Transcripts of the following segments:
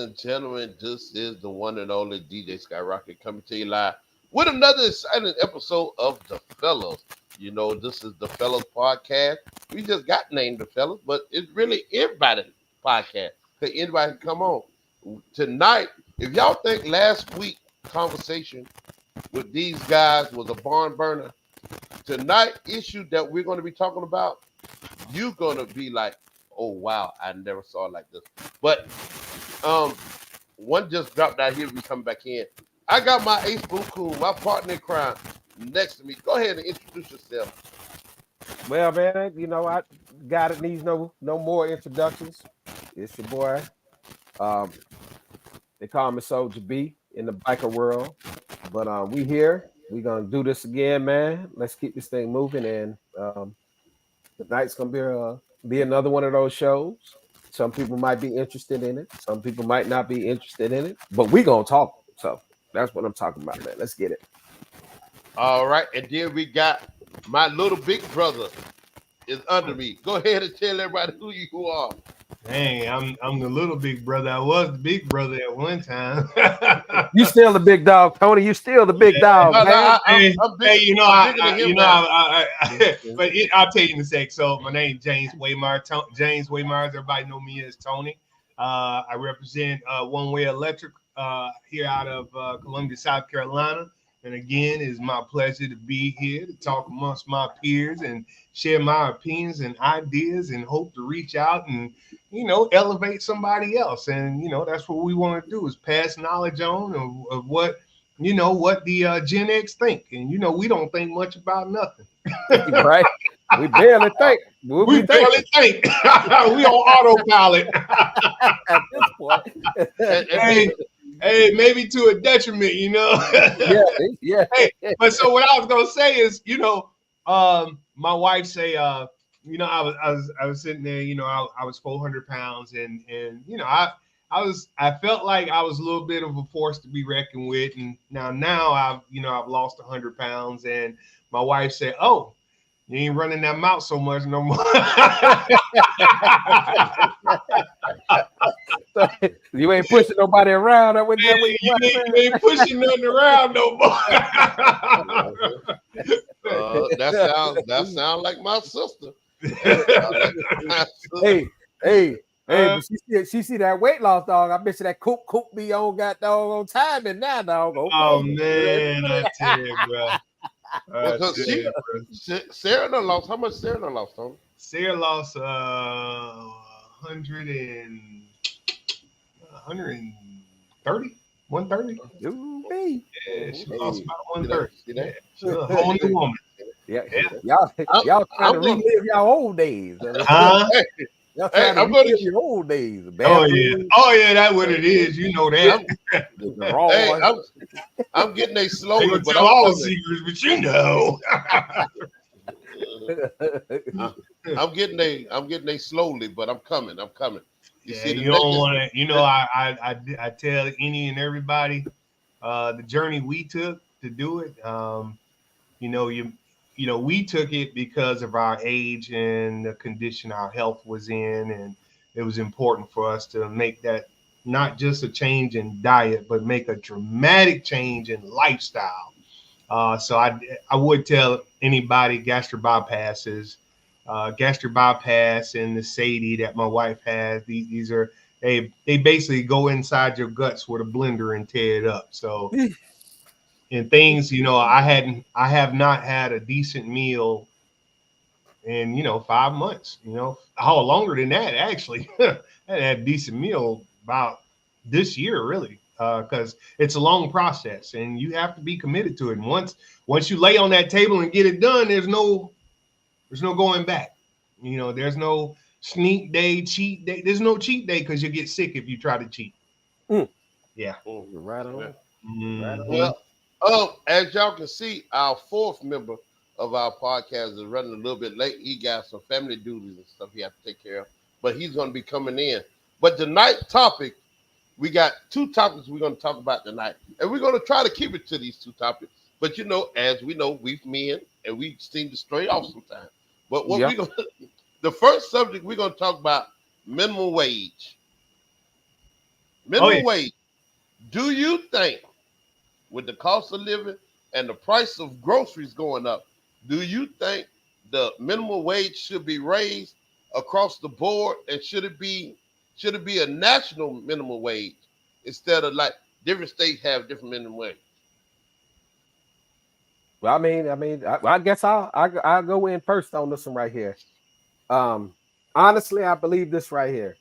and gentlemen, this is the one and only DJ Skyrocket coming to you live with another exciting episode of The Fellas. You know, this is the Fellas podcast. We just got named The Fellas, but it's really everybody podcast. Because anybody can come on. Tonight, if y'all think last week conversation with these guys was a barn burner, tonight issue that we're going to be talking about, you're going to be like, oh, wow, I never saw it like this. But um, one just dropped out here. We come back in. I got my ace boo cool, my partner in crime, next to me. Go ahead and introduce yourself. Well, man, I got it needs no more introductions. It's your boy. Um, they call me Soldier B in the biker world. But we here. We gonna do this again, man. Let's keep this thing moving. And tonight's gonna be another one of those shows. Some people might be interested in it. Some people might not be interested in it. But we gonna talk. So that's what I'm talking about, man. Let's get it. All right, and then we got my little big brother is under me. Go ahead and tell everybody who you are. Hey, I'm the little big brother. I was the big brother at one time. You still the big dog, Tony. You still the big dog, man. But I'll tell you in a sec. So my name is James Waymar. James Waymar, everybody know me as Tony. I represent One Way Electric here out of Columbia, South Carolina. And again, it's my pleasure to be here to talk amongst my peers and share my opinions and ideas and hope to reach out and, elevate somebody else. And, that's what we want to do is pass knowledge on of what, what the Gen X think. And, we don't think much about nothing. Right. We barely think. We barely think. We on autopilot. At this point. Hey, maybe to a detriment, Yeah. Hey, but so what I was gonna say is, my wife say, I was sitting there, I was 400 pounds, and I felt like I was a little bit of a force to be reckoned with, and now I've lost 100 pounds, and my wife said, "Oh, you ain't running that mouth so much no more." You ain't pushing nobody around. You ain't pushing nothing around no more. That sounds like my sister. Hey, but she see that weight loss, dog. I bet you that coop be on got dog on time and now, dog. Okay. Oh man, I tell you, bro. Sarah done lost. How much Sarah done lost, Tony? Sarah lost 130, 130. Yeah, she lost about 130. Yeah, she's a whole new woman. Yeah. Y'all trying to relive y'all old days. Huh? Y'all trying to relive your old days. Oh yeah, that's what it is. You know that. I'm getting they slowly, but tell all the secrets, but you know. I'm getting they slowly, but I'm coming. You don't want to. I tell any and everybody the journey we took to do it. We took it because of our age and the condition our health was in, and it was important for us to make that not just a change in diet, but make a dramatic change in lifestyle. So I would tell anybody gastric bypasses, gastric bypass and the SADie that my wife has. These are they basically go inside your guts with a blender and tear it up. So and things, I have not had a decent meal in 5 months. How longer than that actually. I had a decent meal about this year really. Because it's a long process and you have to be committed to it. And once you lay on that table and get it done, there's no going back. There's no sneak day, cheat day. There's no cheat day because you get sick if you try to cheat. Yeah. You're right on. Mm-hmm. Well, as y'all can see, our fourth member of our podcast is running a little bit late. He got some family duties and stuff he has to take care of, but he's going to be coming in. But tonight's topic, we got two topics we're going to talk about tonight, and we're going to try to keep it to these two topics. But as we know, we've men and we seem to stray off sometimes. But the first subject we're going to talk about minimum wage. Oh yeah. Minimum wage. Do you think, with the cost of living and the price of groceries going up, do you think the minimum wage should be raised across the board, and should it be a national minimum wage instead of like different states have different minimum wage? Well, I guess I'll go in first on this one right here. Um, Honestly, I believe this right here.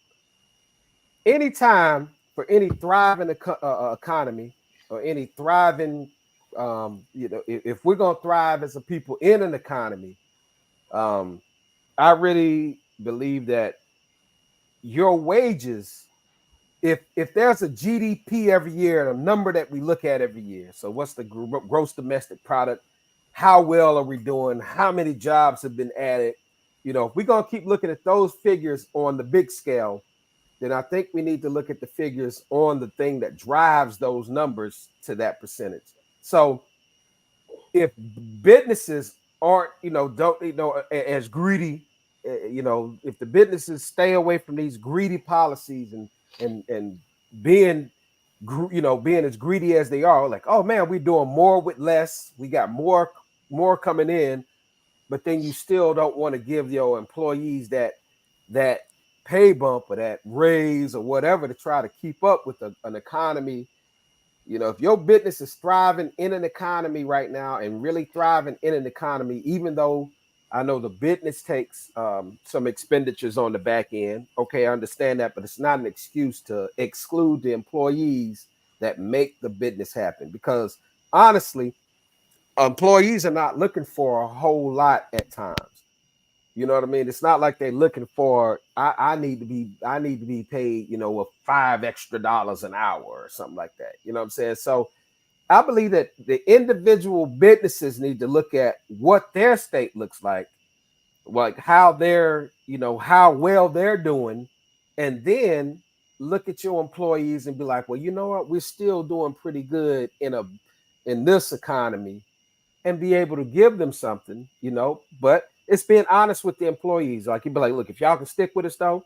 Anytime for any thriving economy or any thriving, if we're gonna thrive as a people in an economy, um, I really believe that your wages, if there's a GDP every year, a number that we look at every year. So what's the gross domestic product? How well are we doing? How many jobs have been added? If we're gonna keep looking at those figures on the big scale, then I think we need to look at the figures on the thing that drives those numbers to that percentage. So if businesses aren't, don't, as greedy, if the businesses stay away from these greedy policies and being, being as greedy as they are, like, oh man, we're doing more with less, we got more coming in, but then you still don't want to give your employees that pay bump or that raise or whatever to try to keep up with an economy. If your business is thriving in an economy right now and really thriving in an economy, even though I know the business takes some expenditures on the back end. Okay, I understand that, but it's not an excuse to exclude the employees that make the business happen. Because honestly, employees are not looking for a whole lot at times. You know what I mean? It's not like they're looking for I need to be paid, with $5 extra an hour or something like that. You know what I'm saying? So I believe that the individual businesses need to look at what their state looks like how they're, how well they're doing, and then look at your employees and be like, well, you know what, we're still doing pretty good in this economy, and be able to give them something, but it's being honest with the employees. Like, you'd be like, look, if y'all can stick with us though,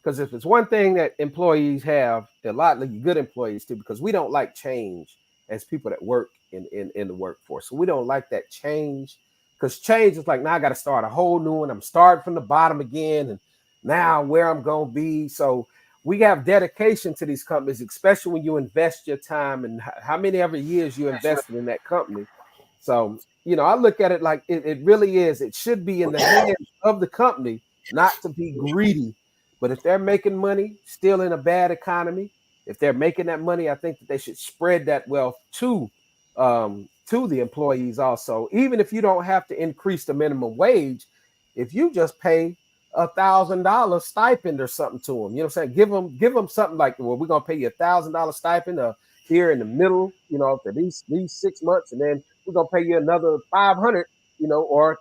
because if it's one thing that employees have, a lot of good employees too, because we don't like change as people that work in the workforce. So we don't like that change, because change is like, now I got to start a whole new one. I'm starting from the bottom again, and now where I'm going to be. So we have dedication to these companies, especially when you invest your time and how many ever years you invested in that company. So, I look at it like it really is. It should be in the hands of the company, not to be greedy. But if they're making money still in a bad economy, if they're making that money, I think that they should spread that wealth to the employees also. Even if you don't have to increase the minimum wage, if you just pay $1,000 stipend or something to them, I'm saying, give them something like, well, we're gonna pay you $1,000 stipend here in the middle, for these 6 months, and then we're gonna pay you another 500, or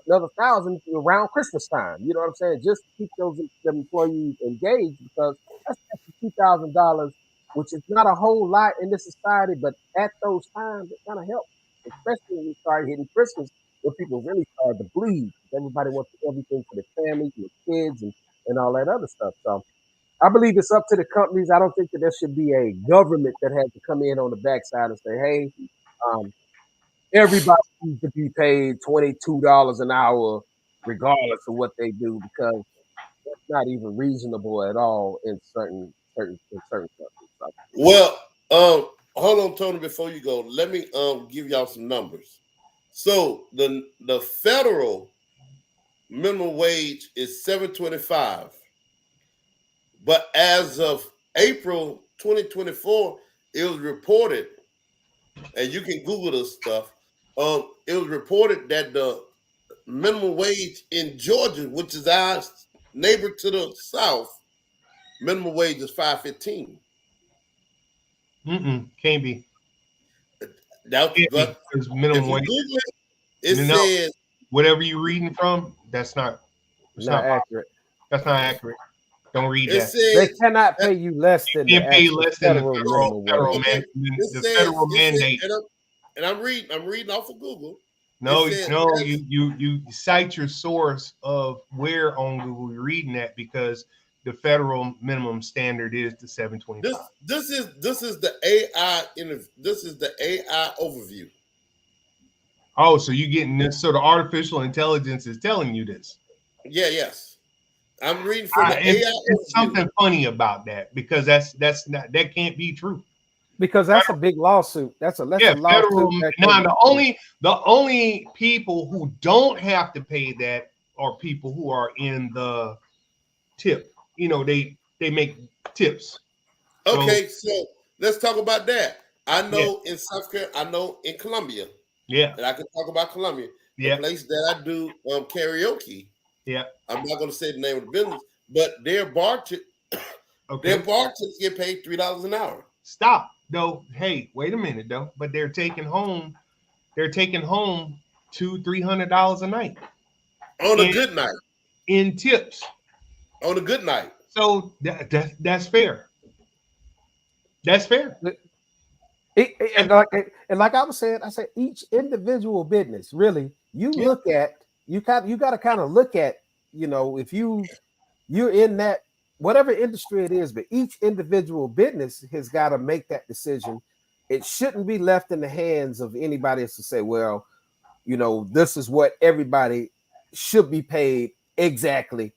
another 1,000 around Christmas time. You know what I'm saying? Just to keep those employees engaged, because that's $2,000, which is not a whole lot in this society, but at those times it kind of helps, especially when we start hitting Christmas, when people really start to bleed. Everybody wants everything for their families, their kids, and all that other stuff. So I believe it's up to the companies. I don't think that there should be a government that has to come in on the backside and say, hey, um, everybody needs to be paid $22 an hour, regardless of what they do, because that's not even reasonable at all in certain countries. So, Well, hold on, Tony. Before you go, let me give y'all some numbers. So the federal minimum wage is $7.25, but as of April 2024, it was reported, and you can Google this stuff. It was reported that the minimum wage in Georgia, which is our neighbor to the south, minimum wage is $5.15. Can't be. That, Can't be. but Because if minimum you wage. Google it, it No, says whatever you're reading from, that's not. It's not not. accurate. That's not accurate. Don't read it that. They says cannot that, pay you less than You the can't pay actual less than the federal minimum federal wage. okay. the federal It says, mandate. and I'm reading off of Google. It No, says no, as, you cite your source of where on Google you're reading that, because the federal minimum standard is the 725. This is the AI this is the AI overview. Oh, so you're getting this. So the artificial intelligence is telling you this. Yes. I'm reading from the AI. It's something funny about that because that can't be true. Because that's a big lawsuit. That's a lawsuit. Now the only people who don't have to pay that are people who are in the tip. They make tips. Okay, so let's talk about that. I know in South Carolina, I know in Columbia. Yeah. And I can talk about Columbia. The place that I do karaoke. Yeah. I'm not going to say the name of the business, but their bartenders get paid $3 an hour. Stop, though. Hey, wait a minute, though. But they're taking home $200-$300 a night on a good night in tips. On a good night. So that's fair. That's fair. And like I was saying, I said each individual business really you look at you got to kind of look at if you're in that whatever industry it is, but each individual business has got to make that decision. It shouldn't be left in the hands of anybody else to say, well, this is what everybody should be paid exactly.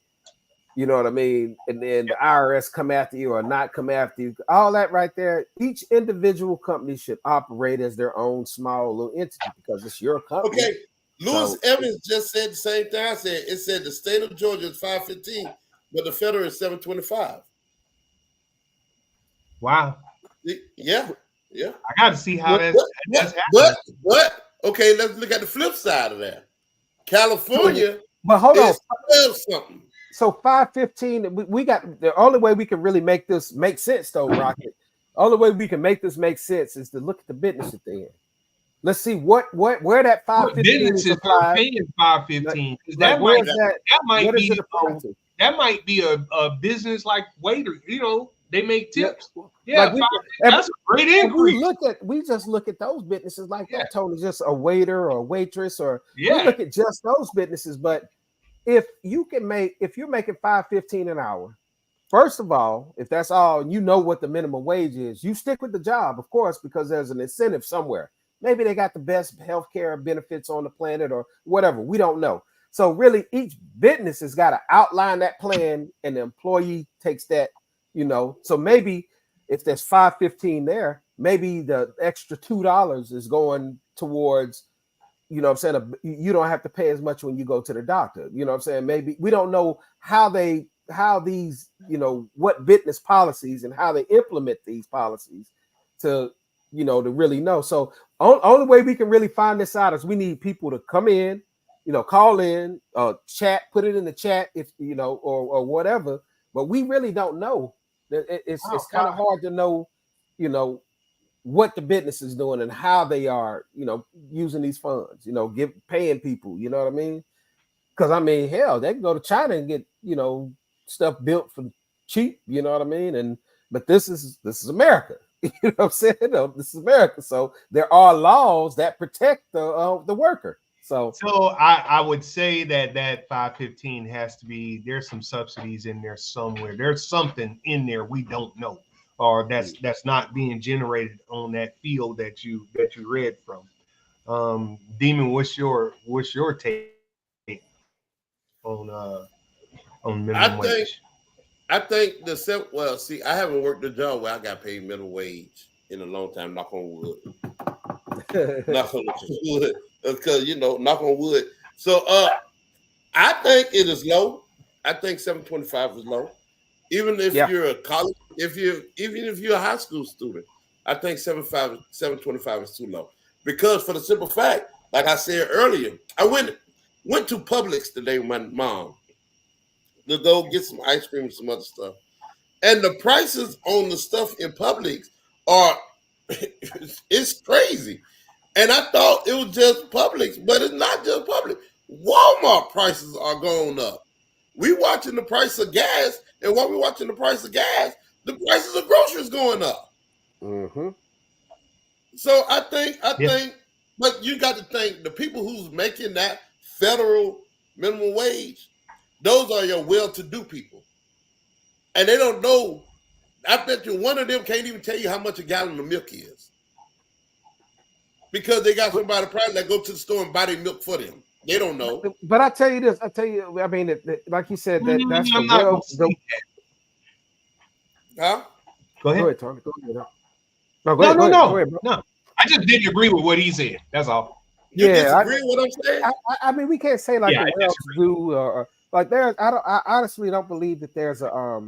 You know what I mean? And then the IRS come after you or not come after you. All that right there. Each individual company should operate as their own small little entity because it's your company. Okay. Lewis Evans just said the same thing I said. It said the state of Georgia is $5.15, but the federal is $7.25. Wow. Yeah. I got to see how that's happening. But okay, let's look at the flip side of that. California. But hold on. Something. So 5.15. We got the only way we can really make this make sense, though, Rocket. Only way we can make this make sense is to look at the business at the end. Let's see where that 5.15 is applied. Paying 5.15. That might be a business like waiter. They make tips. Yeah, that's a great increase. We just look at those businesses like that. Tony, just a waiter or a waitress, or we look at just those businesses. But if you're making $5.15 an hour, first of all, if that's all, what the minimum wage is, you stick with the job, of course, because there's an incentive somewhere. Maybe they got the best healthcare benefits on the planet or whatever. We don't know. So really, each business has got to outline that plan, and the employee takes that. So maybe if there's $5.15 there, maybe the extra $2 is going towards, you don't have to pay as much when you go to the doctor. Maybe we don't know how these, what business policies and how they implement these policies to really know. So only way we can really find this out is we need people to come in, call in, chat, put it in the chat if, or whatever, but we really don't know. It's kind of hard to know, what the business is doing and how they are, using these funds, paying people, you know what I mean? Because hell, they can go to China and get, stuff built for cheap, you know what I mean? But this is America, you know what I'm saying? This is America. So there are laws that protect the worker. So I would say that 5.15 has to be, there's some subsidies in there somewhere. There's something in there we don't know, or that's not being generated on that field that you read from. Demon, what's your take on minimum wage? I think I haven't worked a job where I got paid minimum wage in a long time. Knock on wood. Knock on wood. Because knock on wood. So I think it is low. I think 7.25 is low. Even if you're a college, even if you're a high school student, I think 7.25 is too low. Because for the simple fact, like I said earlier, I went to Publix today with my mom to go get some ice cream and some other stuff. And the prices on the stuff in Publix are it's crazy. And I thought it was just Publix, but it's not just Publix. Walmart prices are going up. We watching the price of gas, and while we're watching the price of gas, the prices of groceries going up. Mm-hmm. So I think, but you got to think the people who's making that federal minimum wage, those are your well-to-do people. and they don't know. I bet you one of them can't even tell you how much a gallon of milk is because they got somebody probably that go to the store and buy their milk for them. They don't know. But I tell you this, I mean, like you said, that's I'm the not well. gonna say that. Huh? Go ahead. Go ahead, Tony. Go ahead. No, go No, ahead, no, go no, ahead, bro. no. I just didn't agree with what he said. That's all. You Yeah, disagree with what I'm saying? I mean, we can't say like Yeah, the I well-to-do or like there's. I honestly don't believe that there's a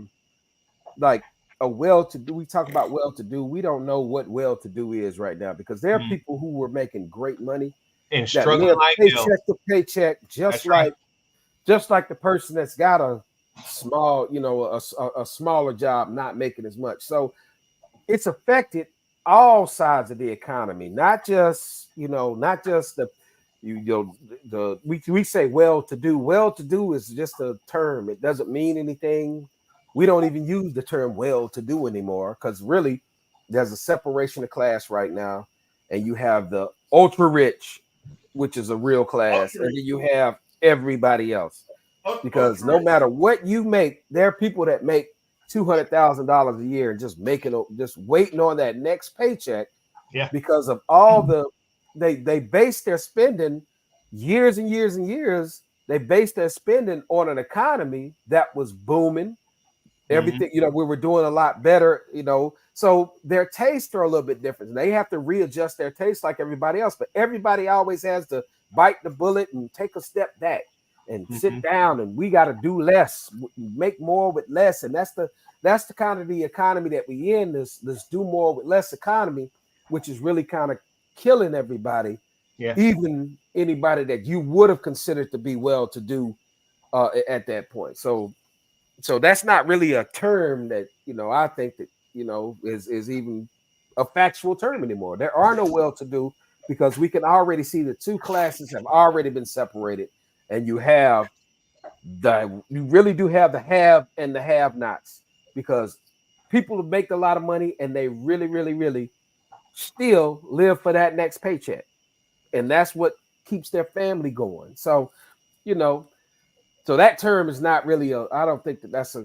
like a well-to-do. We talk about well-to-do. We don't know what well-to-do is right now because there are Mhm. people who were making great money And that struggling live like hell. paycheck to paycheck, That's right. just like the person that's got a small, a smaller job, not making as much. So it's affected all sides of the economy, not just the we say well-to-do. Well-to-do is just a term. It doesn't mean anything. We don't even use the term well-to-do anymore because really there's a separation of class right now, and you have the ultra rich, which is a real class, and then you have everybody else. Because no matter what you make, there are people that make $200,000 a year and just waiting on that next paycheck. Yeah. Because of all they base their spending years and years and years. They base their spending on an economy that was booming. Everything, we were doing a lot better, so their tastes are a little bit different. They have to readjust their tastes like everybody else, but everybody always has to bite the bullet and take a step back and sit down, and we got to do less, make more with less. And that's the kind of the economy that we in, this do more with less economy, which is really kind of killing everybody. Yeah. Even anybody that you would have considered to be well-to-do at that point. So that's not really a term that, I think that, is even a factual term anymore. There are no well-to-do because we can already see the two classes have already been separated, and you really do have the have and the have-nots, because people make a lot of money and they really, really, really still live for that next paycheck. And that's what keeps their family going. So, so that term is not really I don't think that's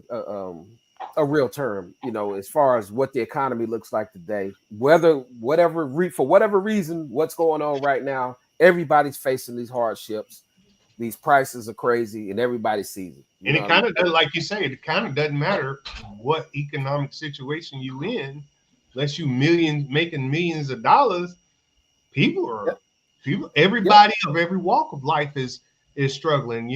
a real term, as far as what the economy looks like today. For whatever reason, what's going on right now, everybody's facing these hardships. These prices are crazy, and everybody sees it. And it kind of does, like you say, it kind of doesn't matter what economic situation you in, unless you making millions of dollars. Everybody of every walk of life is struggling,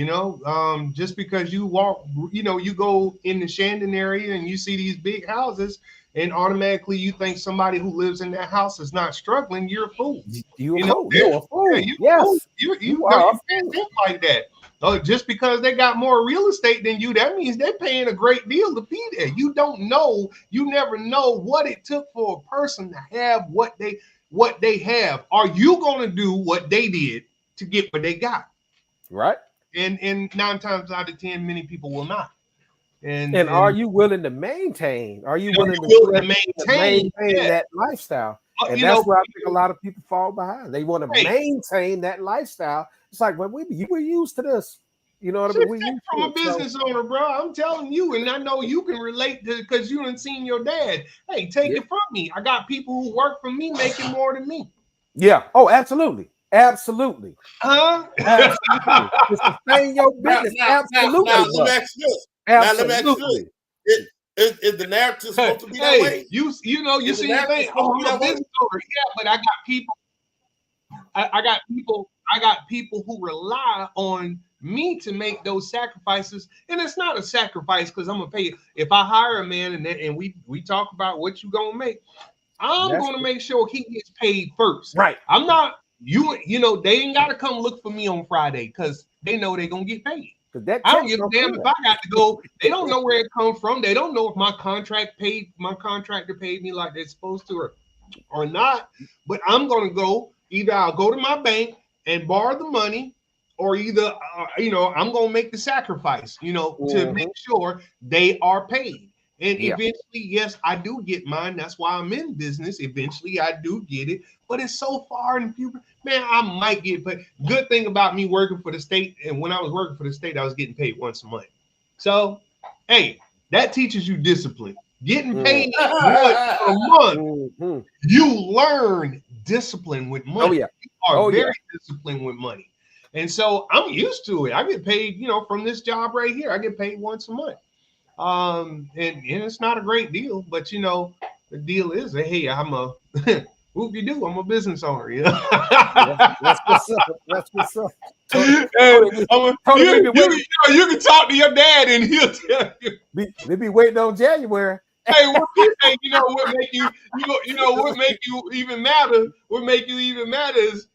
just because you walk, you go in the Shandon area and you see these big houses and automatically you think somebody who lives in that house is not struggling. You're a fool. You're a fool. Yes. You can't think like that. Just because they got more real estate than you, that means they're paying a great deal to be there. You never know what it took for a person to have what they have. Are you going to do what they did to get what they got? Right. And 9 times out of 10, many people will not. And are you willing to maintain? Are you willing to maintain that lifestyle? And that's where I think a lot of people fall behind. They want to maintain that lifestyle. It's like, well, we were used to this. You know what I mean? From a business owner, bro. I'm telling you, and I know you can relate to because you done seen your dad. Hey, take it from me. I got people who work for me making more than me. Yeah. Oh, absolutely. Absolutely. Huh? Absolutely. To sustain your business. Absolutely. Now, let me ask you this. Absolutely. Is the narrative supposed to be that way? You see the thing. Oh, I'm a business owner. Yeah, but I got people. I got people who rely on me to make those sacrifices, and it's not a sacrifice because I'm gonna pay you. If I hire a man and we talk about what you gonna make, I'm gonna make sure he gets paid first. Right. I'm not. You know they ain't gotta come look for me on Friday because they know they're gonna get paid. I don't give a damn if I got to go. They don't know where it comes from. They don't know if my contractor paid me like they're supposed to or not. But I'm gonna go. Either I'll go to my bank and borrow the money, or either I'm gonna make the sacrifice, to make sure they are paid. And eventually, yes, I do get mine. That's why I'm in business. Eventually, I do get it, but it's so far in the future. Man, I might get paid. Good thing about me working for the state, and when I was working for the state, I was getting paid once a month. So, hey, that teaches you discipline. Getting paid once a month, you learn discipline with money. Oh yeah, you are very disciplined with money, and so I'm used to it. I get paid, from this job right here. I get paid once a month, and it's not a great deal, but the deal is, hey, I'm a whoop-de-doo, I'm a business owner. That's what's up. That's what's up. You can talk to your dad and he'll tell you. They be waiting on January. Hey, what make you what make you even matter? What make you even matter is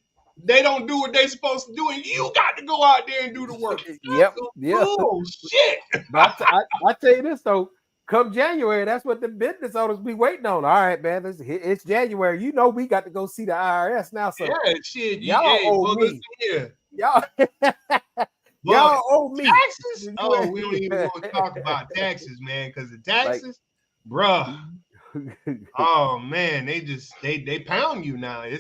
they don't do what they supposed to do, and you got to go out there and do the work. Yep. Oh shit! I tell you this though. Come January, that's what the business owners be waiting on. All right, man. It's January. We got to go see the IRS now. So yeah, shit. Y'all owe me. Y'all owe me taxes. Oh, we don't even want to talk about taxes, man, because the taxes, bruh. Oh man, they pound you now. They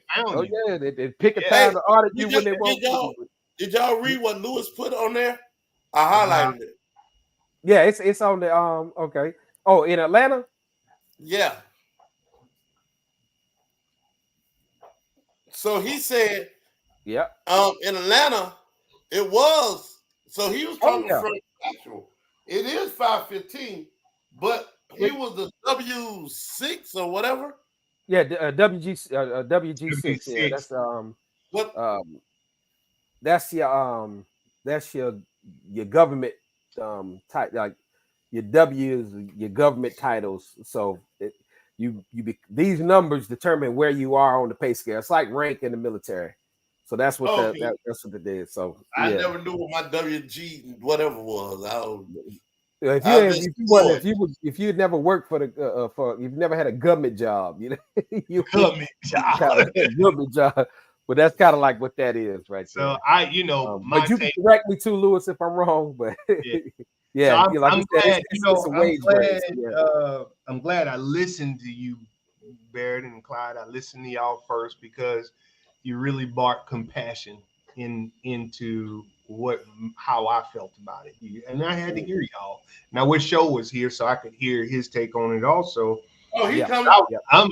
pound you. They pick a time to audit you when they want. Did y'all read what Lewis put on there? I highlighted it. Yeah, it's on the okay. Oh, in Atlanta? Yeah. So he said, yeah. In Atlanta, it was. So he was talking from actual. It is 515, but he was the W6 or whatever. Yeah, WG6. Yeah, that's your government type, like your W is your government titles. So these numbers determine where you are on the pay scale. It's like rank in the military. So that's what that's what it is. So I never knew what my WG whatever was. If you'd never worked for you've never had a government job, government job. But that's kind of like what that is, right? So there. But you can correct me too, Lewis, if I'm wrong. But yeah, so I'm glad I listened to you, Barrett and Clyde. I listened to y'all first because you really brought compassion into how I felt about it, and I had to hear y'all. Now, what show was here, so I could hear his take on it also. Oh, he coming out. I'm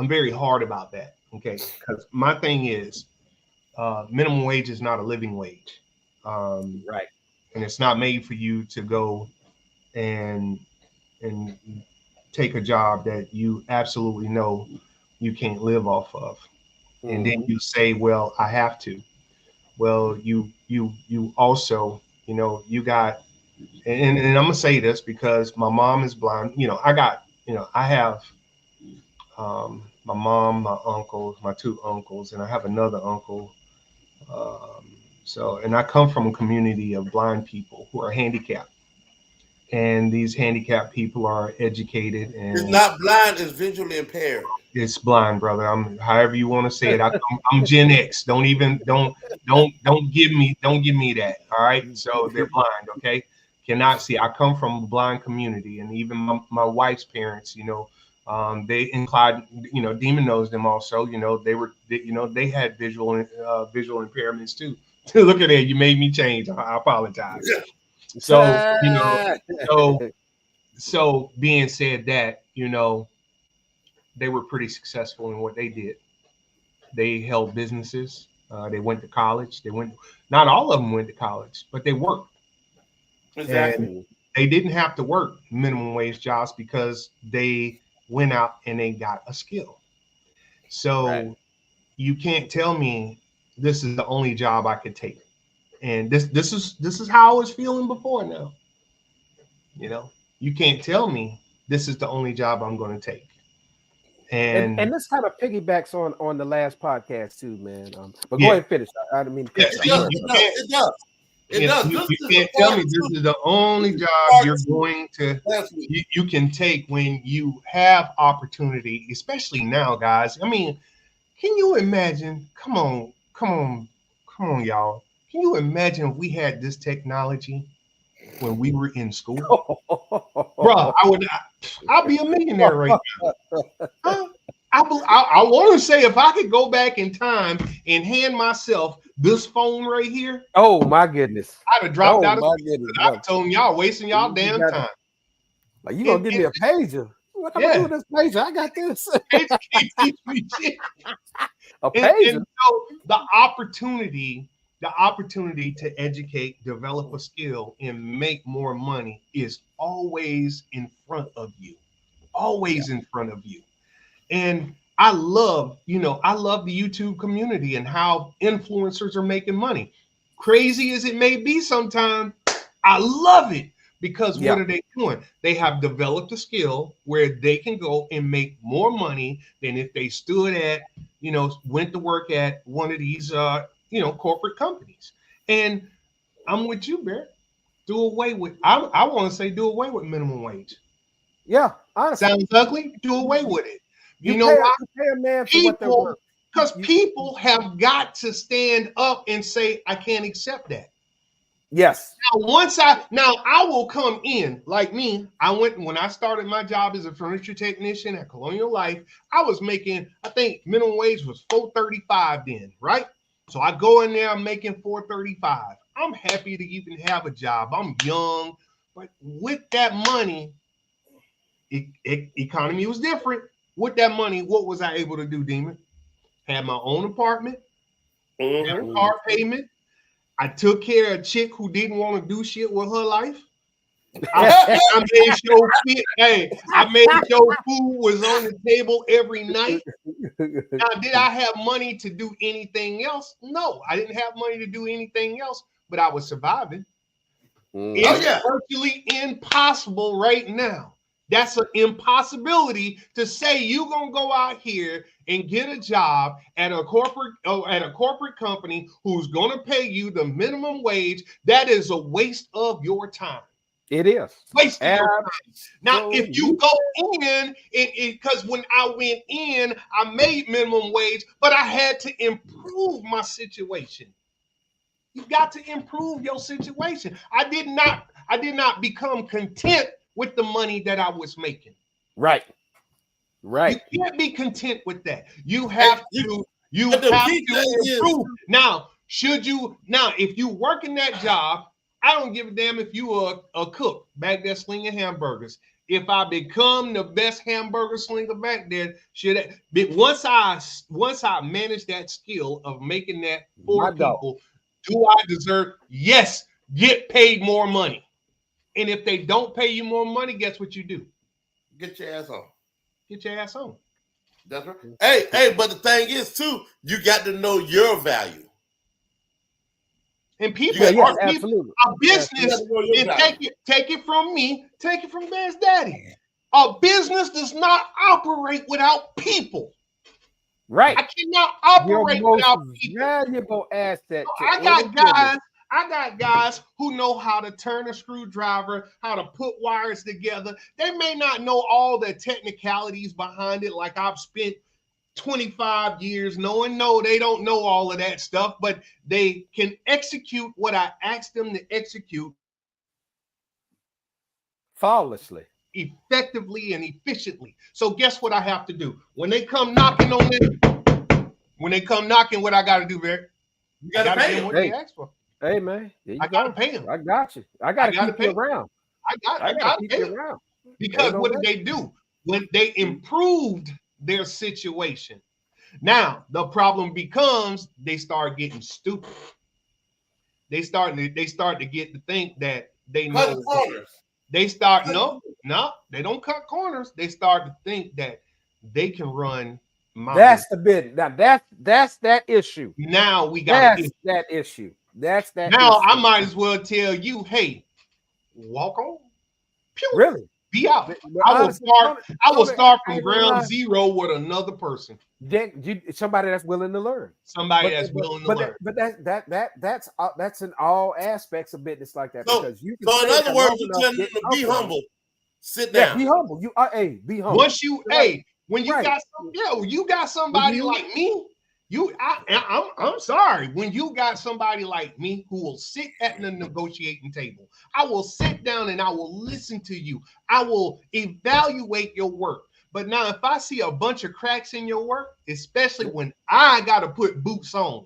very hard about that. Okay, because my thing is, minimum wage is not a living wage, right? And it's not made for you to go and take a job that you absolutely know you can't live off of, and then you say, "Well, I have to." Well, you also, you got, and I'm gonna say this because my mom is blind. I have my mom, my uncles, my two uncles, and I have another uncle. And I come from a community of blind people who are handicapped. And these handicapped people are educated, and it's not blind, it's visually impaired. It's blind, brother. I'm however you want to say it. I'm Gen X. Don't give me that. All right. So they're blind, okay? Cannot see. I come from a blind community, and even my wife's parents, they inclined, Demon knows them also, they had visual impairments too. Look at that, you made me change. I apologize. Yeah. So being said that, they were pretty successful in what they did. They held businesses. They went to college. Not all of them went to college, but they worked. Exactly. And they didn't have to work minimum wage jobs because they went out and they got a skill. So You can't tell me this is the only job I could take. And this is how I was feeling before now. You can't tell me this is the only job I'm going to take. And this kind of piggybacks on the last podcast too, man. But go ahead and finish. I didn't mean to it does. You can't tell me this is the only job you're going to you can take when you have opportunity, especially now, guys. I mean, can you imagine? Come on, y'all. Can you imagine if we had this technology when we were in school? Bro, I'll be a millionaire right now. I I want to say if I could go back in time and hand myself this phone right here, Oh my goodness. I'd have dropped out of my school. goodness. I'd have told y'all wasting y'all damn time. Like, you gonna give me a pager? What am I doing with this pager? I got this. It can't teach me shit. A pager. And so the opportunity to educate, develop a skill, and make more money is always in front of you. Always in front of you. And I love the YouTube community and how influencers are making money. Crazy as it may be sometimes, I love it because what are they doing? They have developed a skill where they can go and make more money than if they stood at, went to work at one of these, corporate companies. And I'm with you, Barrett. Do away with minimum wage. Yeah, honestly. Sounds ugly. Do away with it. You know why? Pay a man for what they're worth. Because people have got to stand up and say, I can't accept that. Yes. Now I will come in like me. When I started my job as a furniture technician at Colonial Life, I was making, I think minimum wage was $4.35 then, right? So I go in there, I'm making $4.35. I'm happy to even have a job. I'm young, but with that money, economy was different. With that money, what was I able to do, Demon? Had my own apartment, had a car payment. I took care of a chick who didn't want to do shit with her life. I made sure food was on the table every night. Now, did I have money to do anything else? No, I didn't have money to do anything else, but I was surviving. It's virtually impossible right now. That's an impossibility to say you're gonna go out here and get a job at a corporate company who's gonna pay you the minimum wage. That is a waste of your time. It is. Waste of your time. Now, if you go in, because when I went in, I made minimum wage, but I had to improve my situation. You got to improve your situation. I did not become content with the money that I was making. Right. You can't be content with that. You have to improve. Now, if you work in that job, I don't give a damn if you are a cook back there slinging hamburgers. If I become the best hamburger slinger back there, once I manage that skill of making that for people, do I deserve? Yes, get paid more money. And if they don't pay you more money, guess what you do? Get your ass on. Get your ass on. That's right. Hey, but the thing is, too, you got to know your value. And people, absolutely. A business, and take it from me, take it from Bear's daddy. A business does not operate without people. Right. I cannot operate without people. Valuable asset. I got guys who know how to turn a screwdriver, how to put wires together. They may not know all the technicalities behind it, like I've spent 25 years knowing. No, they don't know all of that stuff, but they can execute what I asked them to execute flawlessly, effectively, and efficiently. So guess what I have to do? When they come knocking, what I got to do, Barry? You got to pay them what they ask for. Hey, man, I got to pay them. I got you. I got to keep you around. I got to pay them around. Because what did they do? When they improved their situation. Now, the problem becomes they start getting stupid. They start to get to think that they know. They start, no, they don't cut corners. They start to think that they can run my That's the bit. Now that's that issue. Now we got that issue. That's that. Now issue. I might as well tell you, hey, walk on. Pew. Really? Be out. I will start from ground zero with another person. Somebody that's willing to learn. Willing to learn. But that's in all aspects of business like that. So, because you can in other words, you're telling them to be humble. Sit down. Yeah, be humble. Be humble. Once you when you got somebody like me, I'm sorry. When you got somebody like me who will sit at the negotiating table, I will sit down and I will listen to you. I will evaluate your work. But now if I see a bunch of cracks in your work, especially when I gotta put boots on,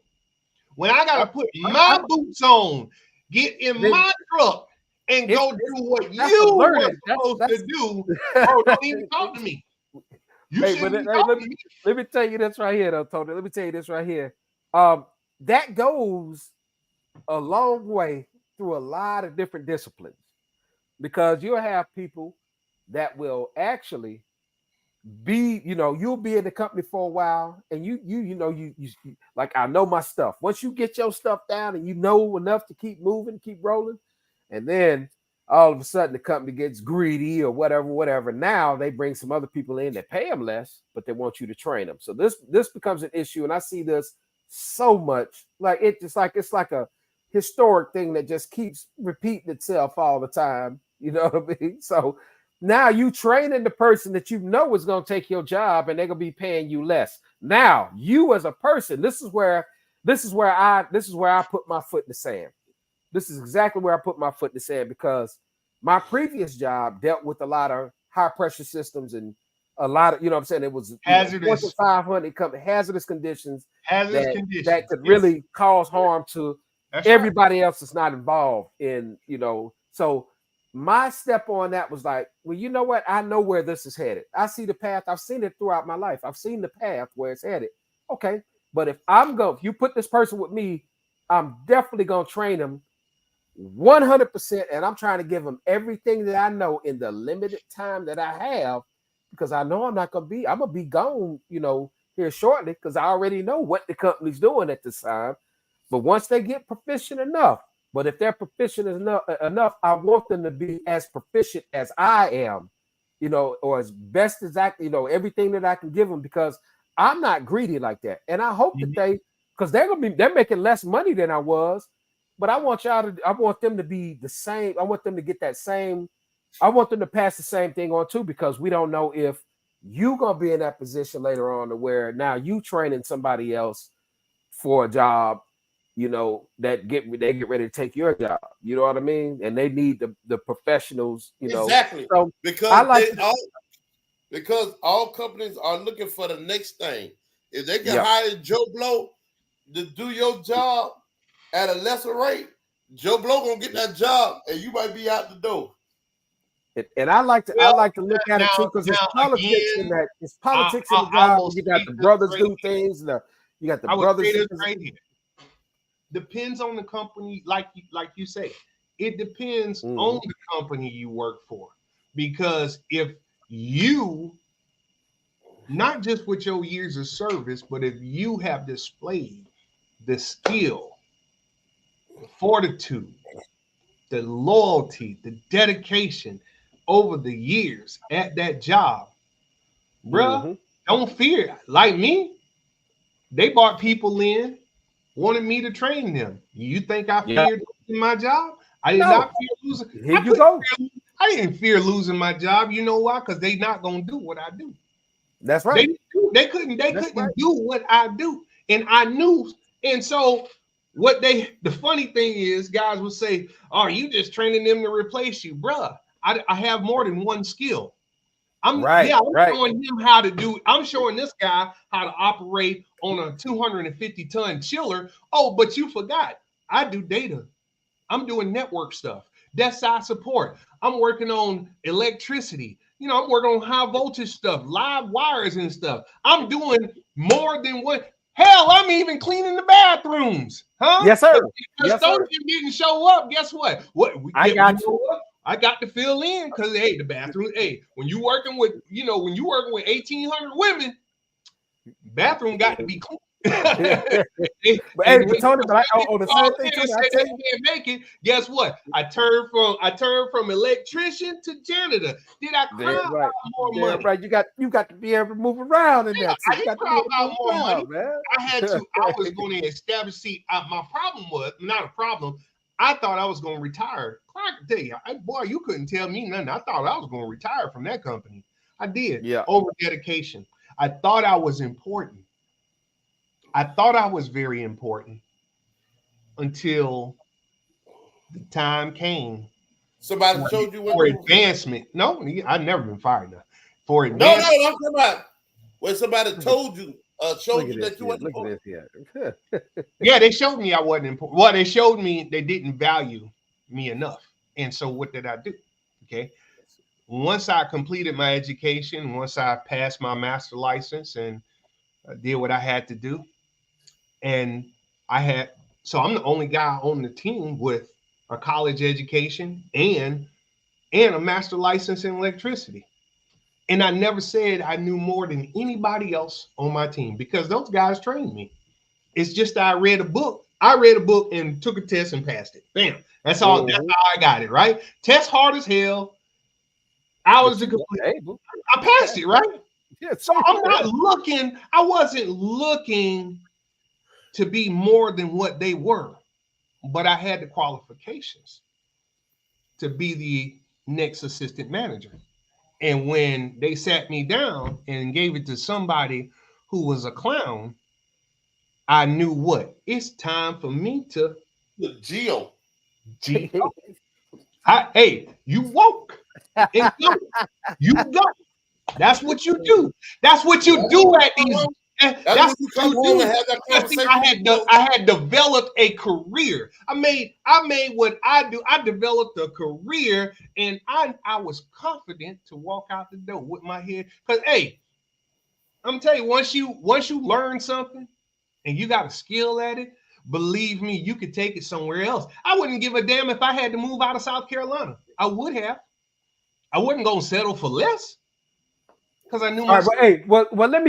when I gotta put my boots on, get in my truck and go do what you were supposed to do, bro, don't even talk to me. You shouldn't be talking to me. Let me tell you this right here, though, Tony. Let me tell you this right here. That goes a long way through a lot of different disciplines, because you'll have people that will actually be, you'll be in the company for a while, and you like, I know my stuff. Once you get your stuff down and you know enough to keep moving, keep rolling, and then all of a sudden the company gets greedy or whatever. Now they bring some other people in that pay them less, but they want you to train them. So this becomes an issue, and I see this so much. Like it's like a historic thing that just keeps repeating itself all the time. You know what I mean? So now you training the person that you know is going to take your job, and they're going to be paying you less. Now you as a person, this is where I put my foot in the sand. This is exactly where I put my foot in the sand, because my previous job dealt with a lot of high pressure systems and a lot of, it was hazardous 500 hazardous conditions that could yes. really cause harm to everybody else that's not involved in, So my step on that was like, well, you know what? I know where this is headed. I see the path. I've seen it throughout my life. I've seen the path where it's headed. Okay. But if you put this person with me, I'm definitely going to train them 100%, and I'm trying to give them everything that I know in the limited time that I have, because I know I'm going to be gone, here shortly, because I already know what the company's doing at this time. But once they get proficient enough, but if they're proficient enough, I want them to be as proficient as I am, or as best as I, everything that I can give them, because I'm not greedy like that. And I hope that because they're making less money than I was. But I want them to be the same. I want them to get that same. I want them to pass the same thing on too, because we don't know if you're going to be in that position later on to where now you training somebody else for a job, they get ready to take your job. You know what I mean? And they need the professionals, Exactly. So because all companies are looking for the next thing. If they can hire Joe Blow to do your job at a lesser rate, Joe Blow gonna get that job, and you might be out the door. And I like to look at it too, because it's politics in that. It's politics in the job. You got the brothers do things. You got the brothers. Right here. Depends on the company, like you say. It depends on the company you work for, because if you, not just with your years of service, but if you have displayed the skill, the fortitude, the loyalty, the dedication over the years at that job, bruh, don't fear. Like me, they brought people in, wanted me to train them. You think I feared losing my job? I did not fear losing. Here you go. I didn't fear losing my job. You know why? Because they not gonna do what I do. That's right. They couldn't do what I do, and I knew. And so the funny thing is, guys will say, "Oh, you just training them to replace you, bruh." I have more than one skill. I'm showing him how to do. I'm showing this guy how to operate on a 250-ton chiller. Oh, but you forgot, I do data. I'm doing network stuff. That's our support. I'm working on electricity. I'm working on high voltage stuff, live wires and stuff. I'm doing more than what. Hell, I'm even cleaning the bathrooms. Huh? Yes, sir. Because those didn't show up. Guess what? I got to fill in, because the bathroom. Hey, when you working with 1,800 women, bathroom got to be clean. Tony, but the same thing too. They can't make it. Guess what? I turned from electrician to janitor. Did I cry about more money? Right. You got to be able to move around in that. I didn't cry about more money, man. I was going to establish. See, my problem was not a problem. I thought I was going to retire. I can tell you, boy, you couldn't tell me nothing. I thought I was going to retire from that company. I did. Yeah. Over dedication. I thought I was important. I thought I was very important until the time came. Somebody showed you for advancement. No, I've never been fired now. for No, advanced. I'm talking about when somebody told you, showed Look you at that this you here. wasn't Look important. at this here. Yeah, they showed me I wasn't important. Well, they showed me they didn't value me enough. And so what did I do? Okay. Once I completed my education, once I passed my master license and did what I had to do, and so I'm the only guy on the team with a college education and a master license in electricity. And I never said I knew more than anybody else on my team because those guys trained me. It's just that I read a book. I read a book and took a test and passed it. Bam. That's all. That's how I got it, right? Test hard as hell. Hours to complete. I passed it, right? Yes, So I'm not looking, I wasn't looking to be more than what they were, but I had the qualifications to be the next assistant manager. And when they sat me down and gave it to somebody who was a clown, I knew what? It's time for me to The Geo. Hey, you woke and go. You go. That's what you do. That's what you do at these. That's what you come home and have that conversation. I had developed a career. I made what I do. I developed a career, and I was confident to walk out the door with my head. Because hey, I'm telling you, once you learn something and you got a skill at it, believe me, you could take it somewhere else. I wouldn't give a damn if I had to move out of South Carolina. I would have. I wasn't gonna settle for less. Because I knew myself. All right, well, hey, well, let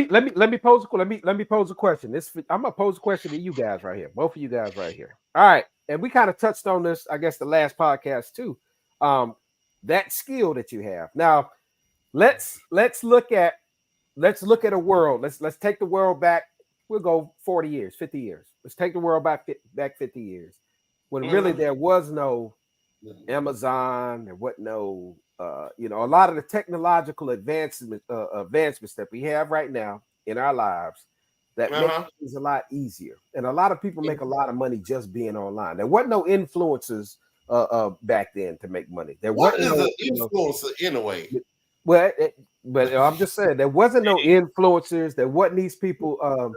me pose a question. I'm gonna pose a question to you guys right here, both of you guys right here. All right, and we kind of touched on this, I guess, the last podcast too. That skill that you have. Now, let's look at a world. Let's take the world back. We'll go 40 years, 50 years. Let's take the world back 50 years, when really there was no Amazon, there wasn't no. A lot of the technological advancements that we have right now in our lives that make things a lot easier. And a lot of people make a lot of money just being online. There wasn't no influencers back then to make money. What is an influencer anyway? Well, but I'm just saying there wasn't no influencers. There wasn't these people. A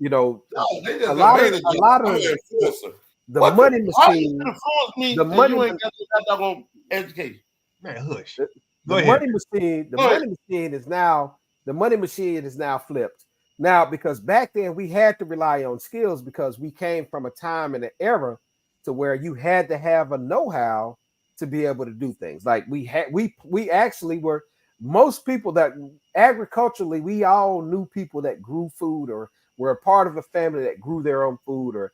lot of the money machine. The money you ain't got that on education. Man, hush. The money machine is now flipped. Now, because back then we had to rely on skills because we came from a time and an era to where you had to have a know-how to be able to do things. Like we actually were, most people that agriculturally, we all knew people that grew food or were a part of a family that grew their own food, or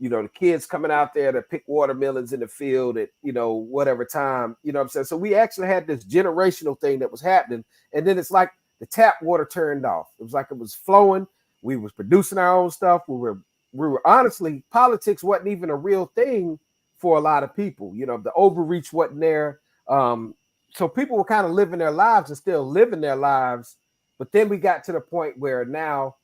the kids coming out there to pick watermelons in the field at, whatever time, what I'm saying? So we actually had this generational thing that was happening. And then it's like the tap water turned off. It was like it was flowing. We was producing our own stuff. We were honestly, politics wasn't even a real thing for a lot of people. The overreach wasn't there. So people were kind of living their lives and still living their lives. But then we got to the point where now,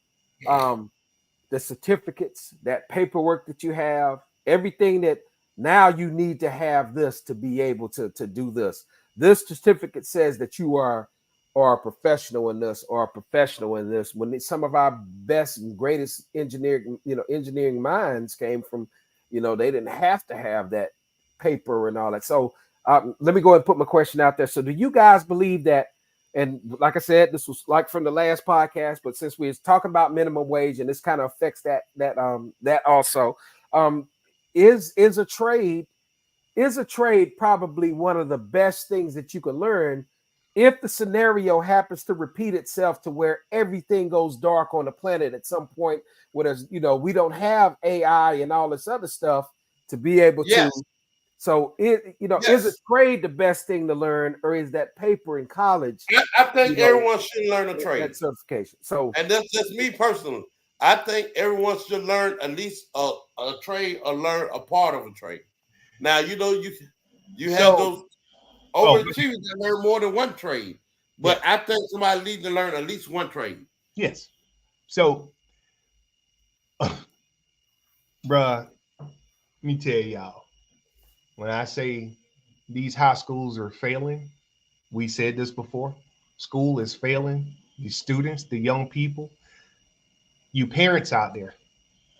the certificates, that paperwork that you have, everything that now you need to have this to be able to do this. This certificate says that you are a professional in this or a professional in this. When some of our best and greatest engineering minds came from, they didn't have to have that paper and all that. So let me go ahead and put my question out there. So do you guys believe that? And like I said, this was like from the last podcast, but since we was talking about minimum wage and this kind of affects that also, is a trade probably one of the best things that you can learn if the scenario happens to repeat itself to where everything goes dark on the planet at some point, where there's, we don't have AI and all this other stuff to be able to. So is a trade the best thing to learn, or is that paper in college? I think everyone should learn a trade. That certification. So, and that's just me personally. I think everyone should learn at least a trade or learn a part of a trade. Now you have those overachievers that learn more than one trade, but I think somebody needs to learn at least one trade. Yes. So, bruh, let me tell y'all. When I say these high schools are failing, we said this before, School is failing the students, the young people. You parents out there,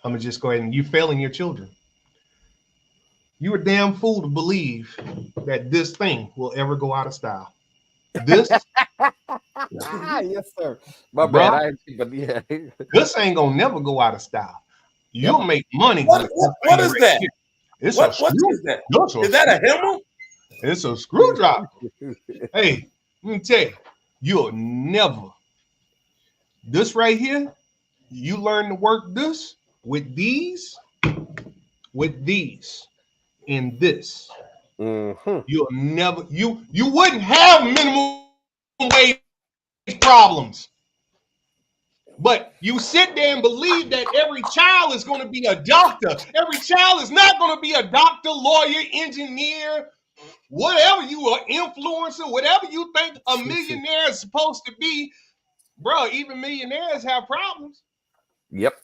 I'm gonna just go ahead and you failing your children. You a damn fool to believe that this thing will ever go out of style. This, Yes, sir. My Bro. bad. But yeah. this ain't gonna never go out of style. You'll make money. What is that? It's What a is that? screw. Is that a hammer? It's a screwdriver. Hey, let me tell you, you'll never. This right here, you learn to work this with these, and this. Mhm. You'll never. You wouldn't have minimum wage problems. But you sit there and believe that every child is going to be a doctor. Every child is not going to be a doctor, lawyer, engineer, whatever you are, influencer, whatever you think a millionaire is supposed to be. Bro, even millionaires have problems. Yep.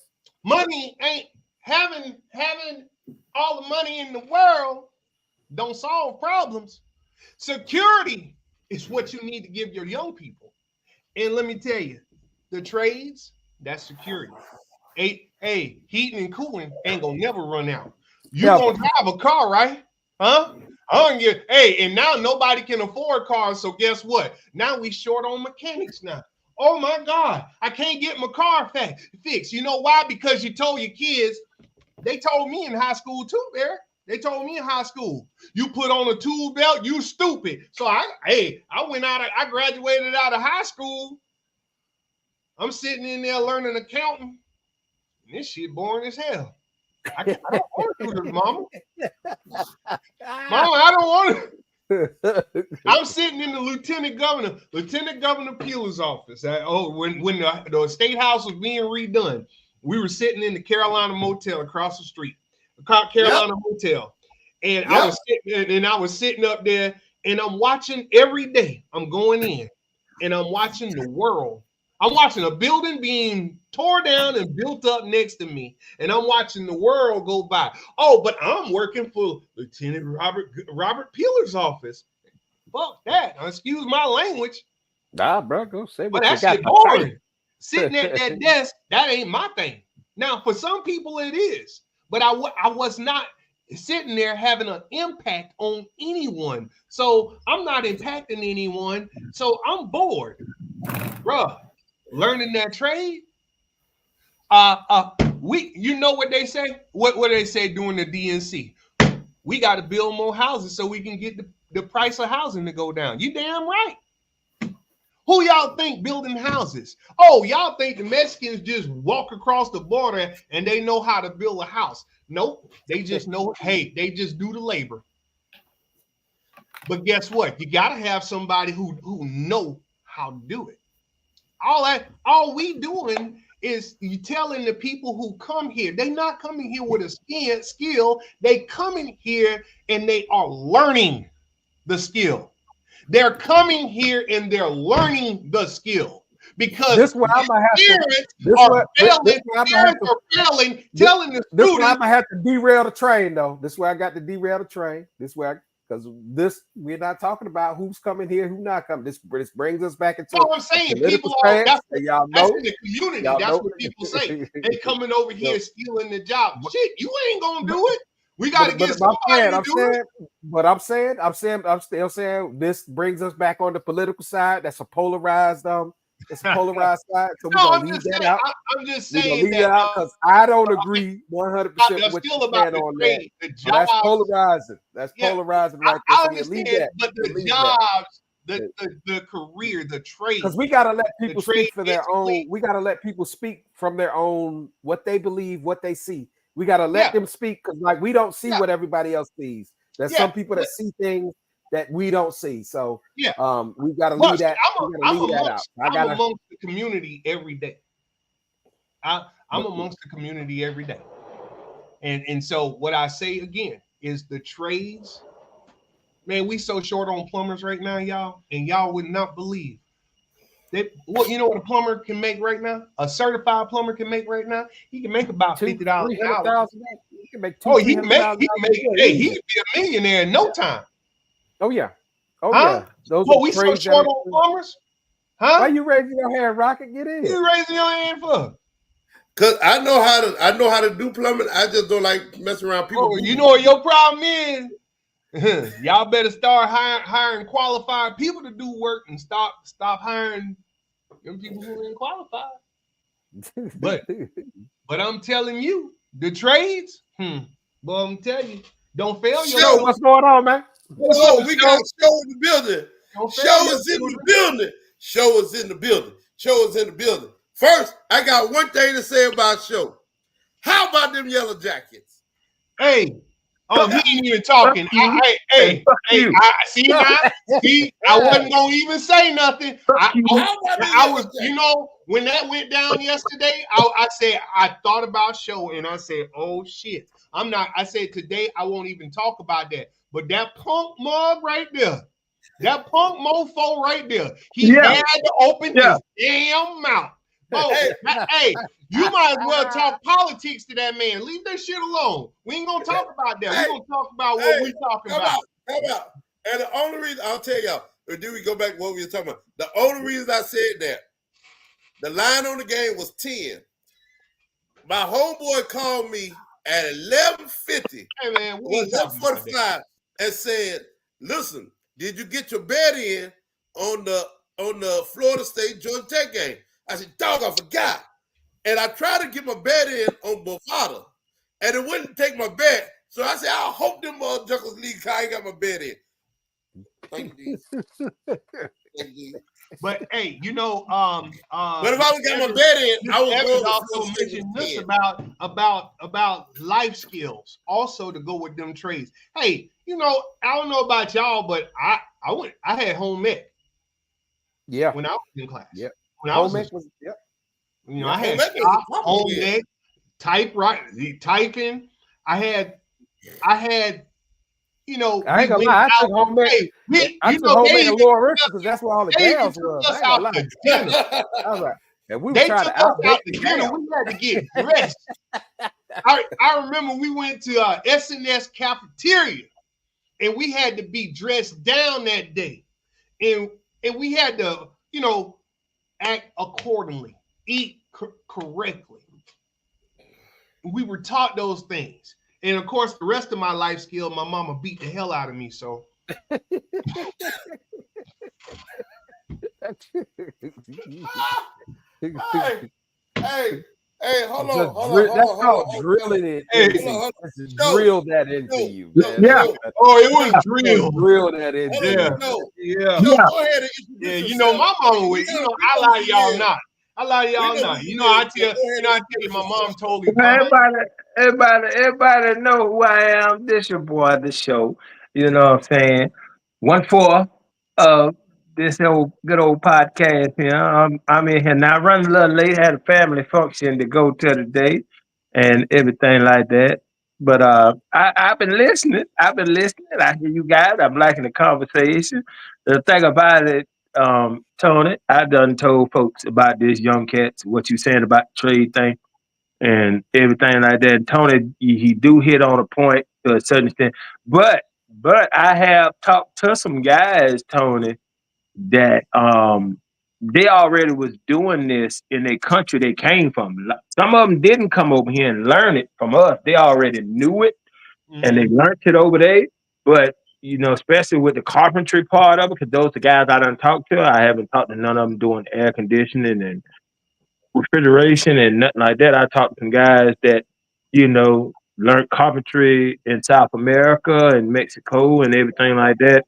Money ain't having all the money in the world don't solve problems. Security is what you need to give your young people. And let me tell you, the trades, that's security. Hey, heating and cooling ain't gonna never run out. You gonna drive a car, right? Huh? And now nobody can afford cars. So guess what? Now we short on mechanics now. Oh my God, I can't get my car fixed. You know why? Because you told your kids, they told me in high school too, Barry. They told me in high school, you put on a tool belt, you stupid. So I graduated out of high school. I'm sitting in there learning accounting. And this shit boring as hell. I don't want to do this, Mama. Mama, I don't want to. I'm sitting in the Lieutenant Governor Peeler's office. When the State House was being redone, we were sitting in the Carolina Motel across the street, Carolina Motel, and I was sitting up there, and I'm watching every day. I'm going in, and I'm watching the world. I'm watching a building being tore down and built up next to me, and I'm watching the world go by. Oh, but I'm working for Lieutenant Robert Peeler's office. Fuck that. Excuse my language. Nah, bro, go say what But you that got. shit boring. Sitting at that desk, that ain't my thing. Now, for some people, it is. But I was not sitting there having an impact on anyone. So I'm not impacting anyone. So I'm bored. Bruh, learning that trade. You know what they say? What they say during the DNC? We got to build more houses so we can get the price of housing to go down. You damn right. Who y'all think building houses? Oh, y'all think the Mexicans just walk across the border and they know how to build a house? Nope. They just know, hey, they just do the labor. But guess what? You got to have somebody who know how to do it. All we doing is you telling the people who come here, they not coming here with a skill. They coming here and they are learning the skill. They're coming here and they're learning the skill because this where I'm gonna have failing, telling the students. This where I'm gonna have to derail the train, though. This is where I got to derail the train. Because we're not talking about who's coming here, who's not coming. This brings us back into. I'm saying people are that's in the community. That's what people say. They coming over here stealing the job. Shit, you ain't gonna do it. We got to get somebody to do it. But I'm still saying this brings us back on the political side. That's a polarized side. So we're gonna leave that out. I'm just saying that because I don't agree 100% with you saying on that. So that's polarizing. That's polarizing right there. I understand, but the jobs, the career, the trade. Because we gotta let people speak for their own. We gotta let people speak from their own, what they believe, what they see. We gotta let them speak because, like, we don't see what everybody else sees. There's some people that see things that we don't see. So we gotta leave that. I'm amongst the community every day. I'm amongst the community every day. And so what I say again is the trades. Man, we so short on plumbers right now, y'all, and y'all would not believe. You know what a plumber can make right now? A certified plumber can make right now. He can make about $50 an hour. He can make he'd be a millionaire in no time. Oh yeah. Those we so short on plumbers. Huh? Why you raising your hand, Rocket? Get What in. you raising your hand for? Cause I know how to do plumbing. I just don't like messing around people. Oh, you know what your problem is? Y'all better start hiring qualified people to do work and stop hiring them people who ain't qualified. But I'm telling you, the trades, boy, I'm telling you, don't fail your Yo, what's going on, man? Oh, we got Show in the building. Show is in the building. Show is in the building. Show is in the building. First, I got one thing to say about Show. How about them yellow jackets? Hey, he ain't even talking. I see now. See, I wasn't gonna even say nothing. I was, you know, when that went down yesterday, I said I thought about Show and I said, oh shit, I'm not. I said today I won't even talk about that. But that punk mug right there, that punk mofo right there, he had to open his damn mouth. Oh, hey, you might as well talk politics to that man. Leave that shit alone. We ain't gonna talk about that. We're gonna talk about what we talking about. How about? And the only reason I'll tell y'all, or do we go back to what we were talking about? The only reason I said that, the line on the game was 10. My homeboy called me at 11:50. Hey man, we was 11:45 and said, "Listen, did you get your bet in on the Florida State Georgia Tech game?" I said, "Dog, I forgot." And I tried to get my bet in on Bovada, and it wouldn't take my bet. So I said, "I hope them motherfuckers leave. I ain't got my bet in." Thank you. Thank you. But hey, you know, but if I would got my bet in, I would also mention this about life skills, also to go with them trades. Hey, you know, I don't know about y'all, but I had home ec. Yeah. When I was in class. Yep. When I was yep. You know, I had home ec, typing. I had. You know, I ain't gonna lie. I took home ec. I took home ec at Lower River because that's where all the gals was. I ain't gonna lie. I was like, and we were trying to outdate the dinner. We had to get dressed. I remember we went to S&S cafeteria, and we had to be dressed down that day, and we had to, you know, act accordingly, eat correctly. We were taught those things. And of course, the rest of my life skill, my mama beat the hell out of me. So, hey, hold on. That's called drilling it. Drill that into you, man. Yeah. Oh, it was drilled. Drill that into you. Yeah. Go ahead and yeah. You know, my mama was. You know, I lie to y'all not. I lie to y'all not. You know, I tell you, my mom told me. Everybody know who I am. This your boy, the show. You know what I'm saying? 1/4 of this good old podcast here. I'm in here now. Running a little late. Had a family function to go to today, and everything like that. But I've been listening. I hear you guys. I'm liking the conversation. The thing about it, Tony, I done told folks about this young cats, what you saying about the trade thing and everything like that. And Tony, he do hit on a point to a certain extent. But I have talked to some guys, Tony, that they already was doing this in their country they came from. Some of them didn't come over here and learn it from us. They already knew it and they learned it over there. But you know, especially with the carpentry part of it, because those are the guys I done talked to. I haven't talked to none of them doing air conditioning and refrigeration and nothing like that. I talked to some guys that, you know, learned carpentry in South America and Mexico and everything like that.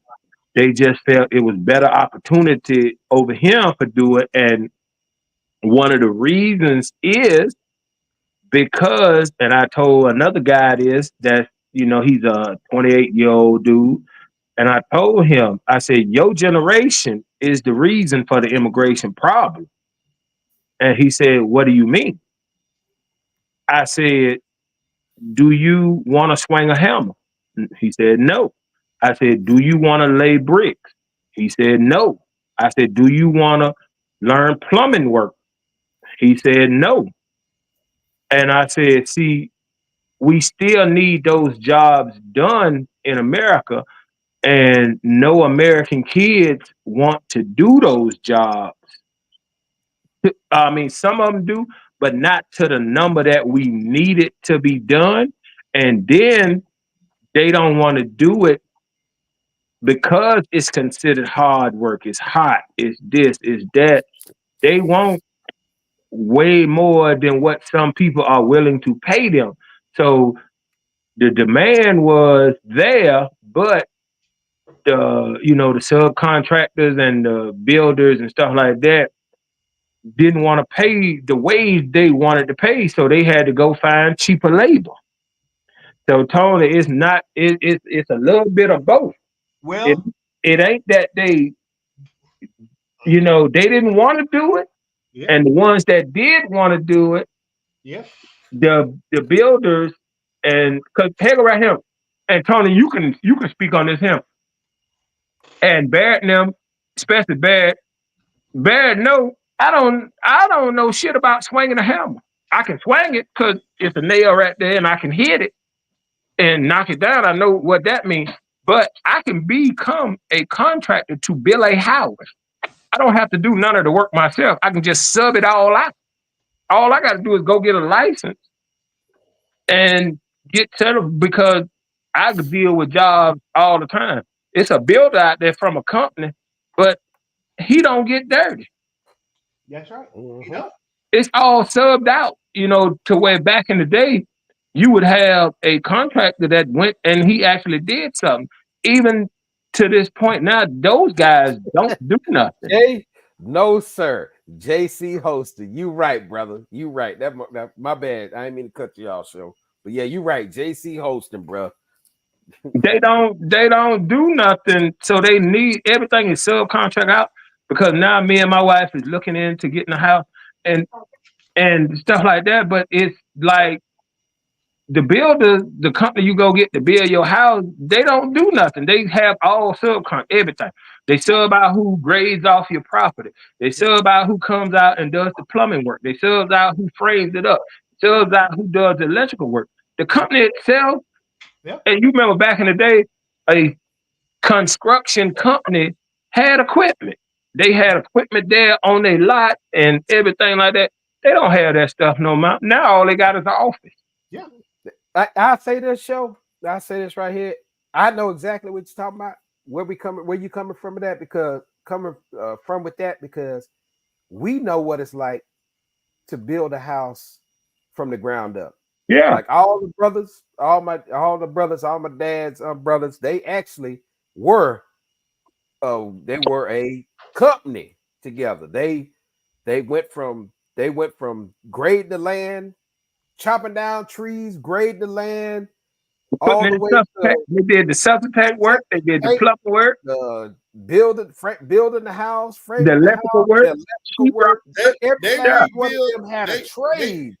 They just felt it was better opportunity over here to do it. And one of the reasons is because, and I told another guy this, that, you know, he's a 28-year-old dude. And I told him, I said, your generation is the reason for the immigration problem. And he said, what do you mean? I said, do you want to swing a hammer? He said, no. I said, do you want to lay bricks? He said, no. I said, do you want to learn plumbing work? He said, no. And I said, see, we still need those jobs done in America, and no American kids want to do those jobs. I mean, some of them do, but not to the number that we need it to be done. And then they don't want to do it because it's considered hard work. It's hot. It's this. It's that. They want way more than what some people are willing to pay them. So the demand was there, but the subcontractors and the builders and stuff like that didn't want to pay the wage they wanted to pay, so they had to go find cheaper labor. So Tony, it's a little bit of both. Well, It ain't that they didn't want to do it, yeah, and the ones that did want to do it, yeah. the builders, and because Hegel right here, and Tony, you can speak on this him and Barrett and them, especially Barrett. Barrett, no, I don't know shit about swinging a hammer. I can swing it because it's a nail right there, and I can hit it and knock it down. I know what that means, but I can become a contractor to build a house. I don't have to do none of the work myself. I can just sub it all out. All I got to do is go get a license and get settled because I could deal with jobs all the time. It's a builder out there from a company, but he don't get dirty. That's right. Mhm. It's all subbed out, to where back in the day, you would have a contractor that went and he actually did something. Even to this point now, those guys don't do nothing. Hey, no, sir. JC Hosted. You right, brother. You right. That my bad. I didn't mean to cut you off, show. But yeah, you right. JC hosting, bro. They don't do nothing, so they need everything is subcontract out because now me and my wife is looking into getting a house and stuff like that. But it's like the builder, the company you go get to build your house, they don't do nothing. They have all subcon everything. They sub out who grades off your property. They sub out who comes out and does the plumbing work. They sub out who frames it up. Subs out who does the electrical work. The company itself, Yep. and you remember back in the day, a construction company had equipment. They had equipment there on their lot and everything like that. They don't have that stuff no more. Now all they got is an office. Yeah. I say this, show. I say this right here. I know exactly what you're talking about. Where you coming from with that? Because because we know what it's like to build a house from the ground up. Yeah. Like all the brothers, all my dad's brothers, they actually were a company together. They went from grading the land, chopping down trees, grading the land, all the way to they did the substitute work, they did the plumbing work, building the house, framing the electrical work. the electrical work. Every last one of rebuilt- them had a trade.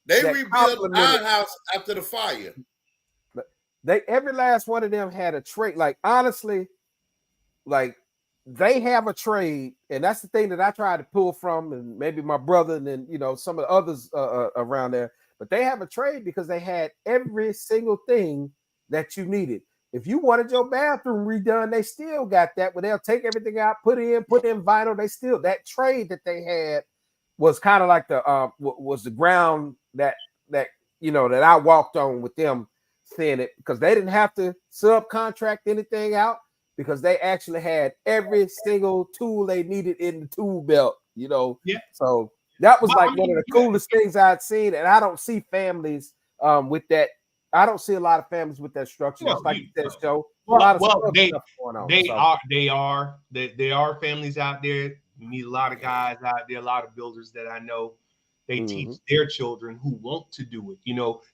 They that rebuilt complemented- our house after the fire. Every last one of them had a trade. Like honestly, like they have a trade, and that's the thing that I try to pull from, and maybe my brother, and then some of the others around there. But they have a trade because they had every single thing that you needed. If you wanted your bathroom redone, they still got that. Where they'll take everything out, put in vinyl. They still that trade that they had was kind of like the ground that I walked on with them, saying it because they didn't have to subcontract anything out because they actually had every single tool they needed in the tool belt. Yeah. So that was like one of the coolest things I'd seen, and I don't see families with that. I don't see a lot of families with that structure. No, It's like that show. Well, a lot of they- stuff going on. There are families out there. You meet a lot of guys out there, a lot of builders that I know. They teach their children who want to do it.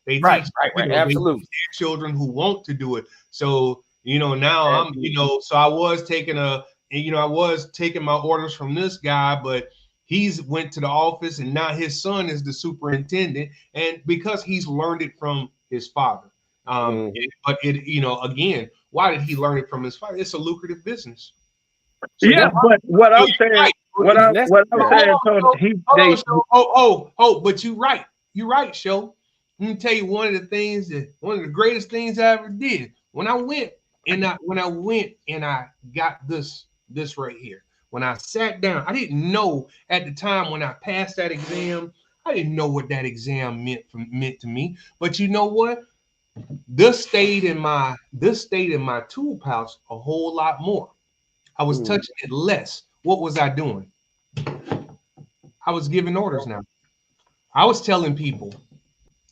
They teach Right, they absolutely. teach their children who want to do it. So now I'm so I was taking my orders from this guy, but he's went to the office and now his son is the superintendent, and because he's learned it from his father. But again, why did he learn it from his father? It's a lucrative business. So Yeah, but what I'm saying, right. what I'm saying, Tony, but you're right. You're right, Show. Let me tell you one of the greatest things I ever did when I went and I got this right here. when I sat down, I didn't know at the time when I passed that exam, I didn't know what that exam meant to me. But you know what? This stayed in my tool pouch a whole lot more. I was touching it less. What was I doing? I was giving orders now. I was telling people.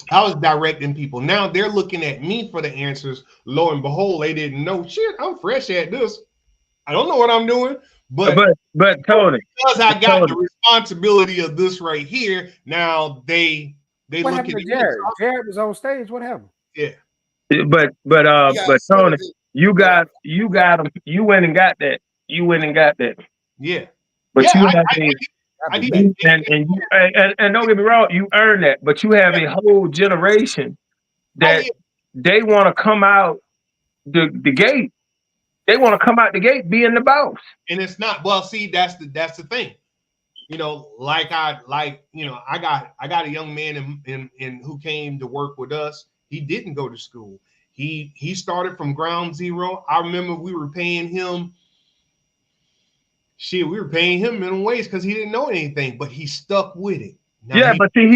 I was directing people. Now they're looking at me for the answers. Lo and behold, they didn't know. Shit, I'm fresh at this. I don't know what I'm doing. But Tony, because I got the responsibility of this right here, now they What look happened at to Jared? Jared was on stage. What happened? Yeah. But Tony, you got him. You went and got that. Yeah. But yeah, you have I did. And don't get me wrong, you earned that. But you have a whole generation that they want to come out the gate. They want to come out the gate being the boss. And it's not. Well, see, that's the thing. You know, I got a young man in who came to work with us. He didn't go to school. He started from ground zero. I remember we were paying him. We were paying him minimum wage because he didn't know anything, but he stuck with it. Now but see,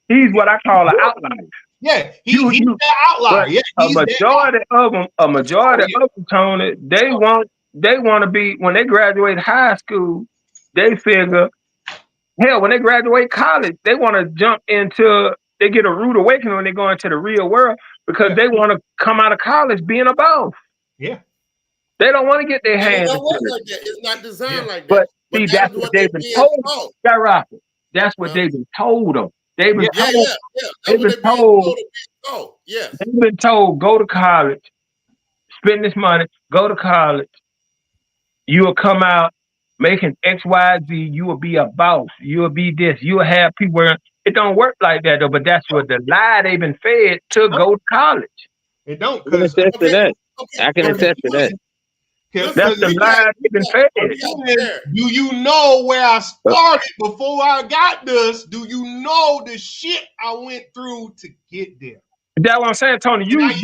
he's what I call an outlier. Yeah, he's that outlier. Yeah, a majority of them, Tony, they want to be, when they graduate high school, they figure, hell, when they graduate college, they want to jump into, they get a rude awakening when they go into the real world because they want to come out of college being a boss. Yeah. They don't want to get their hands. It's not designed like that. But see, that's what they've been told. That's what they've been told them. They've been told. They've been told. Yes. They've been told, go to college, spend this money, go to college. You will come out making X, Y, Z. You will be a boss. You will be this. You will have people. It don't work like that though. But that's what the lie they've been fed to go to college. It don't. I can attest to that. I can attest to that. That's the lie they've been fed. Do you know where I started before I got this? Do you know the shit I went through to get there? That's what I'm saying, Tony. You done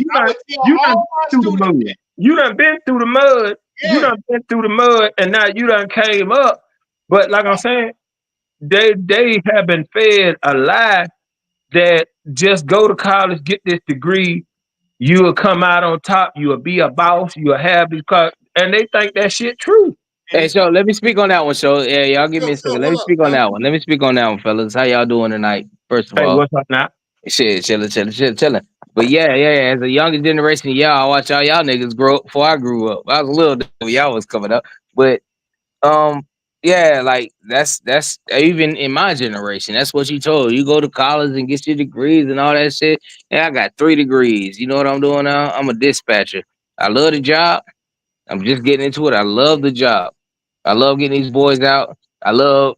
through the mud. You done been through the mud. Yeah. You done been through the mud, and now you done came up. But like I'm saying, they have been fed a lie that just go to college, get this degree, you will come out on top. You will be a boss. You will have these cars, and they think that shit true. Hey, so let me speak on that one. So yeah, y'all give me a second. Let me speak on that one. Fellas. How y'all doing tonight? First of all, what's up now? Shit, chilling. But yeah. As a younger generation, I watch y'all niggas grow up before I grew up. I was a little when y'all was coming up, but like that's even in my generation. That's what you told. You go to college and get your degrees and all that shit. And I got 3 degrees. You know what I'm doing now? I'm a dispatcher. I love the job. I'm just getting into it. I love the job. I love getting these boys out. I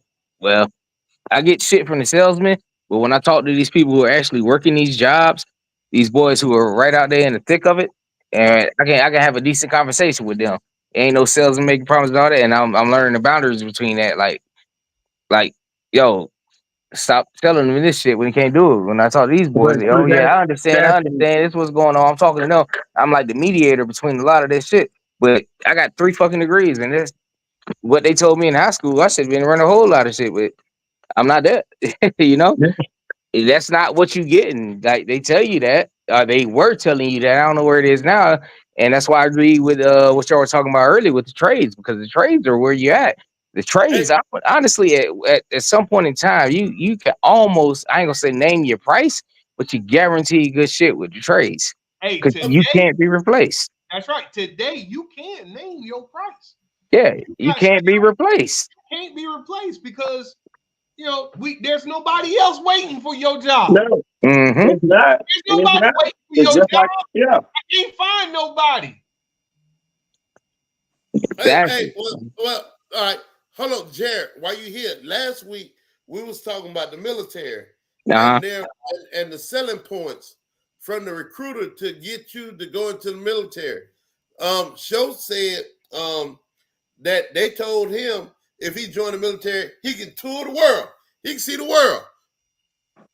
get shit from the salesman, but when I talk to these people who are actually working these jobs, these boys who are right out there in the thick of it, and I can have a decent conversation with them. Ain't no salesman making promises and all that, and I'm learning the boundaries between that. Like, yo, stop telling them this shit when you can't do it. When I talk to these boys, I understand. This is what's going on. I'm talking to them. I'm like the mediator between a lot of this shit. But I got 3 fucking degrees, and that's what they told me in high school. I should have been running a whole lot of shit, but I'm not that. You know, that's not what you getting. Like they tell you that, they were telling you that. I don't know where it is now, and that's why I agree with what y'all were talking about earlier with the trades, because the trades are where you're at. The trades, honestly, at some point in time, you can almost, I ain't gonna say name your price, but you guarantee good shit with the trades because you can't be replaced. That's right. Today you can't name your price. Yeah, you can't be replaced. You can't be replaced because there's nobody else waiting for your job. No, there's not. There's nobody waiting for your job. I can't find nobody. Hey, well, all right. Hold on, Jared. While you here, last week we was talking about the military and the selling points from the recruiter to get you to go into the military. Schultz said that they told him if he joined the military, he can tour the world. He can see the world.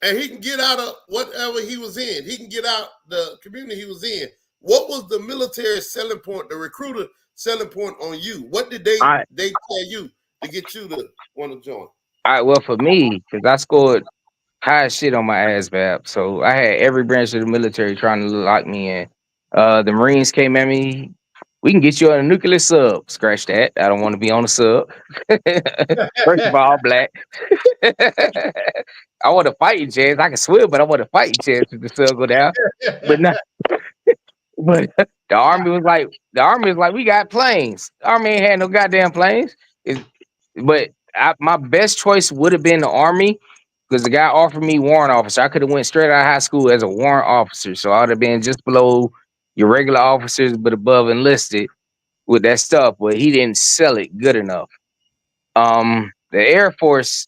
And he can get out of whatever he was in. He can get out the community he was in. What was the military selling point, the recruiter selling point on you? What did they tell you to get you to want to join? All right, well, for me, because I scored high as shit on my ASVAB, so I had every branch of the military trying to lock me in. The Marines came at me. We can get you on a nuclear sub. Scratch that. I don't want to be on a sub. First of all, black. I want to fight you, chance. I can swim, but I want to fight you, chance if the sub go down. But not. But the army was like, we got planes. The army ain't had no goddamn planes. But my best choice would have been the army because the guy offered me warrant officer. I could have went straight out of high school as a warrant officer, so I'd have been just below your regular officers, but above enlisted with that stuff. But he didn't sell it good enough. The Air Force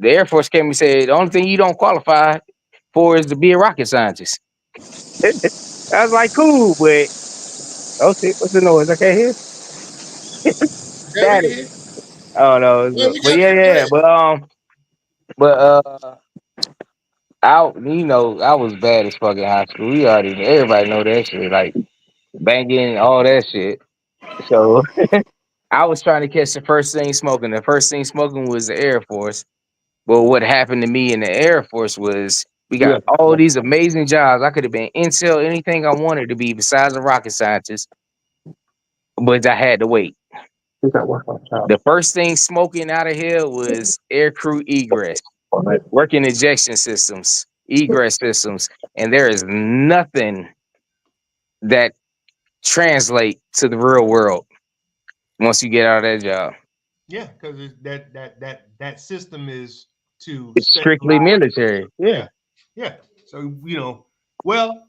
came and said the only thing you don't qualify for is to be a rocket scientist. I was like, cool, but oh shit, what's the noise? I can't hear. Yeah, we Static. here. Oh no, Yeah, we but got you yeah, playing. but I was bad as fuck in high school. Everybody know that shit, like banging, all that shit. So I was trying to catch the first thing smoking. The first thing smoking was the Air Force. But what happened to me in the Air Force was we got all these amazing jobs. I could have been intel, anything I wanted to be besides a rocket scientist, but I had to wait. The first thing smoking out of here was air crew egress, working ejection systems, egress systems, and there is nothing that translate to the real world once you get out of that job. Yeah, because that system is to It's strictly specialize. military. Yeah. Yeah. So well, well,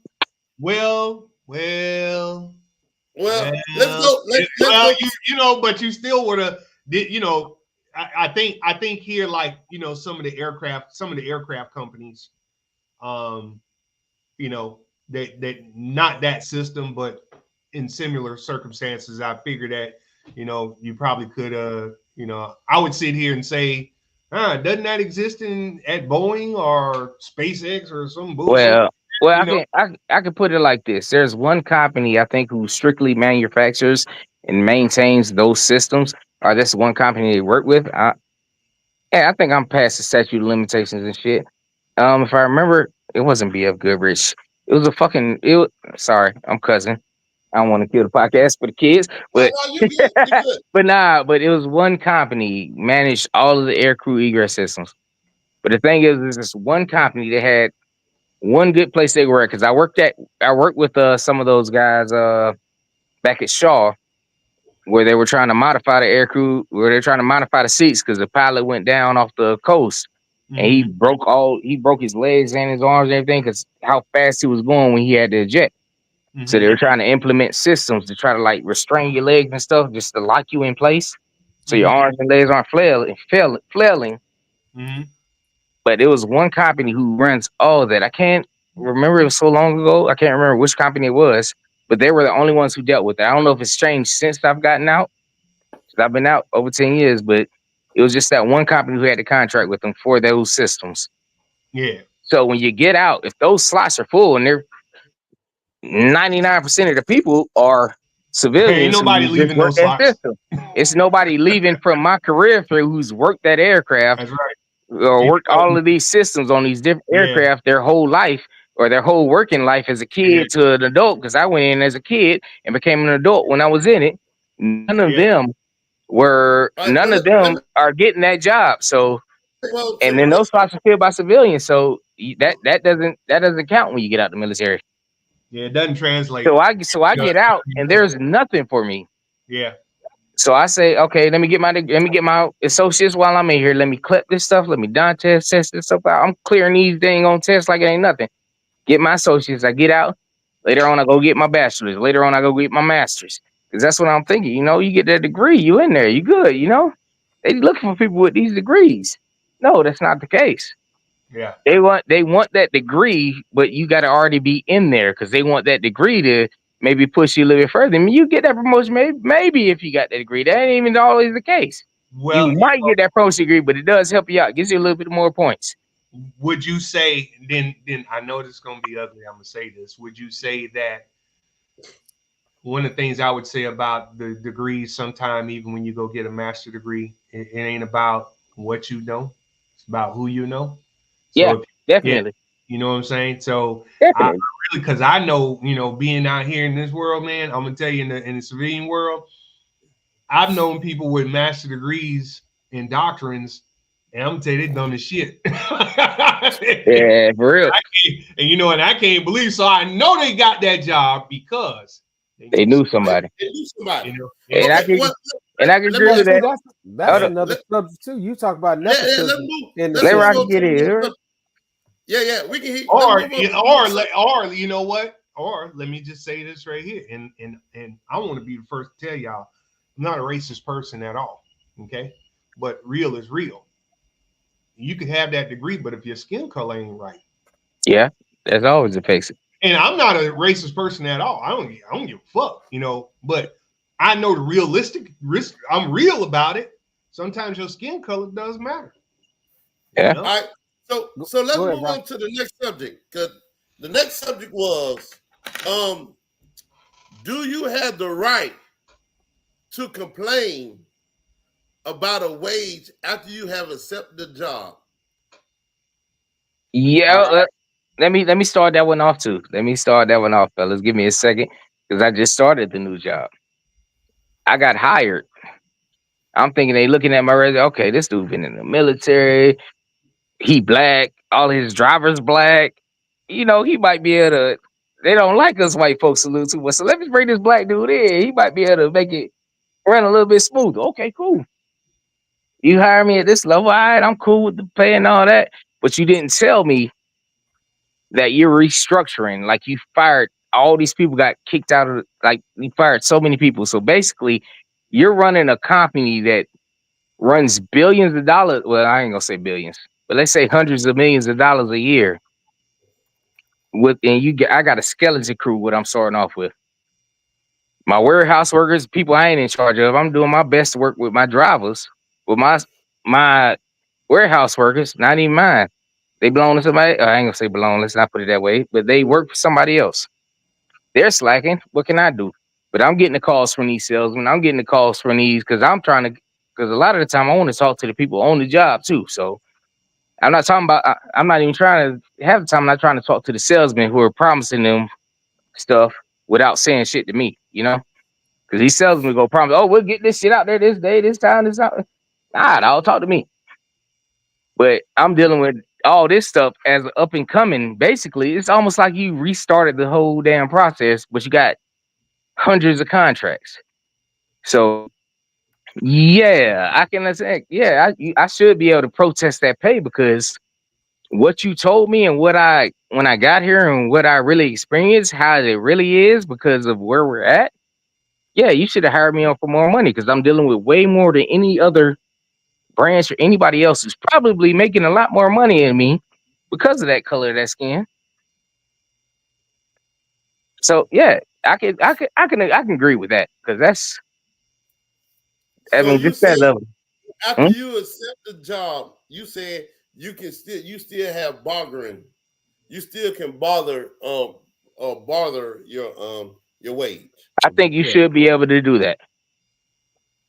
Well, well, let's go. Let's well, go. but you still would have, I think here, like, some of the aircraft companies, that not that system, but in similar circumstances, I figured that, you probably could, I would sit here and say, doesn't that exist at Boeing or SpaceX or some bullshit? Well, I can put it like this. There's one company I think who strictly manufactures and maintains those systems. Or that's one company they work with. I think I'm past the statute of limitations and shit. If I remember, it wasn't BF Goodrich. It was a fucking. Sorry, I'm cussing. I don't want to kill the podcast for the kids, but No, you good. You good. but it was one company managed all of the air crew egress systems. But the thing is this one company that had one good place they were at because I worked with some of those guys back at Shaw where they were trying to modify the air crew, where they're trying to modify the seats because the pilot went down off the coast and he broke his legs and his arms and everything because how fast he was going when he had to eject. So they were trying to implement systems to try to like restrain your legs and stuff just to lock you in place so your arms and legs aren't flailing. But there was one company who runs all that. I can't remember, it was so long ago. I can't remember which company it was, but they were the only ones who dealt with it. I don't know if it's changed since I've gotten out. I've been out over 10 years, but it was just that one company who had the contract with them for those systems. Yeah. So when you get out, if those slots are full and they're 99% of the people are civilians, ain't nobody leaving those slots. It's nobody leaving from my career who's worked that aircraft. That's right. Or worked all of these systems on these different aircraft their whole life or their whole working life as a kid to an adult, because I went in as a kid and became an adult when I was in it. None of them are getting that job. So and then those spots are filled by civilians. So that doesn't count when you get out the military. Yeah, it doesn't translate. So I get out and there's nothing for me. Yeah. So I say, okay, let me get my associates while I'm in here. Let me clip this stuff. Let me test this stuff out. I'm clearing these dang on tests like it ain't nothing. Get my associates. I get out. Later on, I go get my bachelor's. Later on, I go get my master's. Because that's what I'm thinking. You get that degree, you in there, you good. They looking for people with these degrees. No, that's not the case. Yeah. They want that degree, but you got to already be in there because they want that degree to maybe push you a little bit further. I mean, you get that promotion, maybe if you got that degree. That ain't even always the case. Well, you might get that promotion degree, but it does help you out. Gives you a little bit more points. Would you say, then I know this is going to be ugly, I'm going to say this. Would you say that one of the things I would say about the degrees, sometime even when you go get a master degree, it ain't about what you know, it's about who you know. Yeah, So yeah, definitely, you know what I'm saying. So I definitely. really, because I know, being out here in this world, man, I'm gonna tell you, in the civilian world, I've known people with master degrees in doctrines, and I'm gonna tell you, they dumb as shit. Yeah, for real. And I can't believe. So I know they got that job because they They knew knew somebody. somebody, They do somebody. and I Okay, can well, and I can let me agree Well, with ask see, that. you. that's Hold up, another Let, subject too. You talk about let's nepotism move. in the let Let's civil. Rock move on get to the next it. subject. Yeah, we can. Let's Or move on to the next subject. you know what? Or let me just say this right here, and I want to be the first to tell y'all, I'm not a racist person at all. Okay, but real is real. You could have that degree, but if your skin color ain't right, Yeah, that's always the case. and I'm not a racist person at all. I don't give a fuck, But I know the realistic risk. I'm real about it. Sometimes your skin color does matter. You Yeah. know. All right. So let's Go ahead, move Rock. on to the next subject. Because the next subject was, um, do you have the right to complain about a wage after you have accepted the job? Yeah, I, let me start that one off too. Let me start that one off, fellas. Give me a second, because I just started the new job. I got hired. I'm thinking they looking at my resume. Okay, this dude been in the military. He black. All his drivers black. He might be able to. They don't like us white folks a little too much. So let me bring this black dude in. He might be able to make it run a little bit smoother. Okay, cool. You hire me at this level, all right? I'm cool with the pay and all that. But you didn't tell me that you're restructuring. Like you fired all these people, got kicked out of, like you fired so many people. So basically, you're running a company that runs billions of dollars. Well, I ain't gonna say billions, but let's say hundreds of millions of dollars a year. I got a skeleton crew. What I'm starting off with, my warehouse workers, people I ain't in charge of. I'm doing my best to work with my drivers, with my warehouse workers, not even mine. They belong to somebody. I ain't gonna say belong. Let's not put it that way. But they work for somebody else. They're slacking. What can I do? But I'm getting the calls from these salesmen. I'm getting the calls from these because I'm trying to. Because a lot of the time I want to talk to the people on the job too. So I'm not talking about. I'm not even trying to have the time. I'm not trying to talk to the salesmen who are promising them stuff without saying shit to me. Because these salesmen go promise, oh, we'll get this shit out there this day, this time, this out. Nah, dog, talk to me. But I'm dealing with all this stuff as up and coming. Basically, it's almost like you restarted the whole damn process, but you got hundreds of contracts. So yeah, I can say, yeah, I should be able to protest that pay, because what you told me and when I got here and what I really experienced, how it really is because of where we're at. Yeah, you should have hired me on for more money, because I'm dealing with way more than any other branch or anybody else who's probably making a lot more money than me because of that color of that skin. So yeah, I can agree with that, because So you just that say level. after Hmm? you accept the job, you said you still have bargaining. You still can bother your wage. I think you yeah, should be able to do that,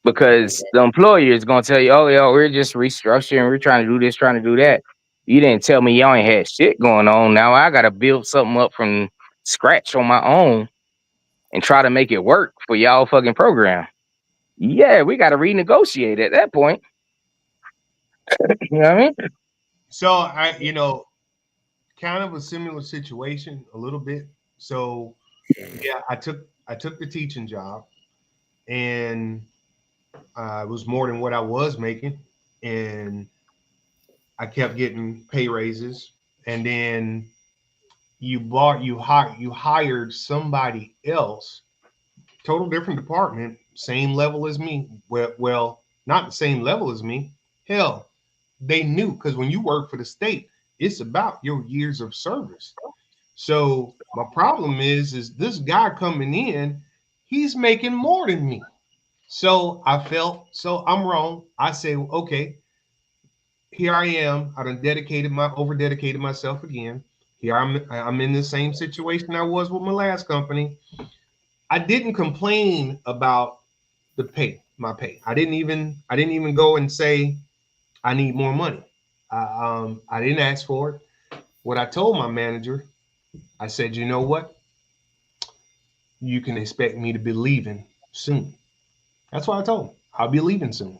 because Okay. the employer is gonna tell you, oh yeah, we're just restructuring, we're trying to do this, trying to do that. You didn't tell me y'all ain't had shit going on. Now I gotta build something up from scratch on my own and try to make it work for y'all fucking program. Yeah, we gotta renegotiate at that point. You know what I mean? So kind of a similar situation, a little bit. So yeah, I took the teaching job, and it was more than what I was making, and I kept getting pay raises, and then you hired somebody else, total different department, same level as me. Well, not the same level as me. Hell, they knew, because when you work for the state, it's about your years of service. So my problem is this guy coming in, he's making more than me. So I felt, so I'm wrong. I say, okay, here I am. I done over dedicated myself again. Here I'm in the same situation I was with my last company. I didn't complain about the pay, my pay. I didn't even go and say I need more money. I didn't ask for it. What I told my manager, I said, you know what? You can expect me to be leaving soon. That's what I told him. I'll be leaving soon.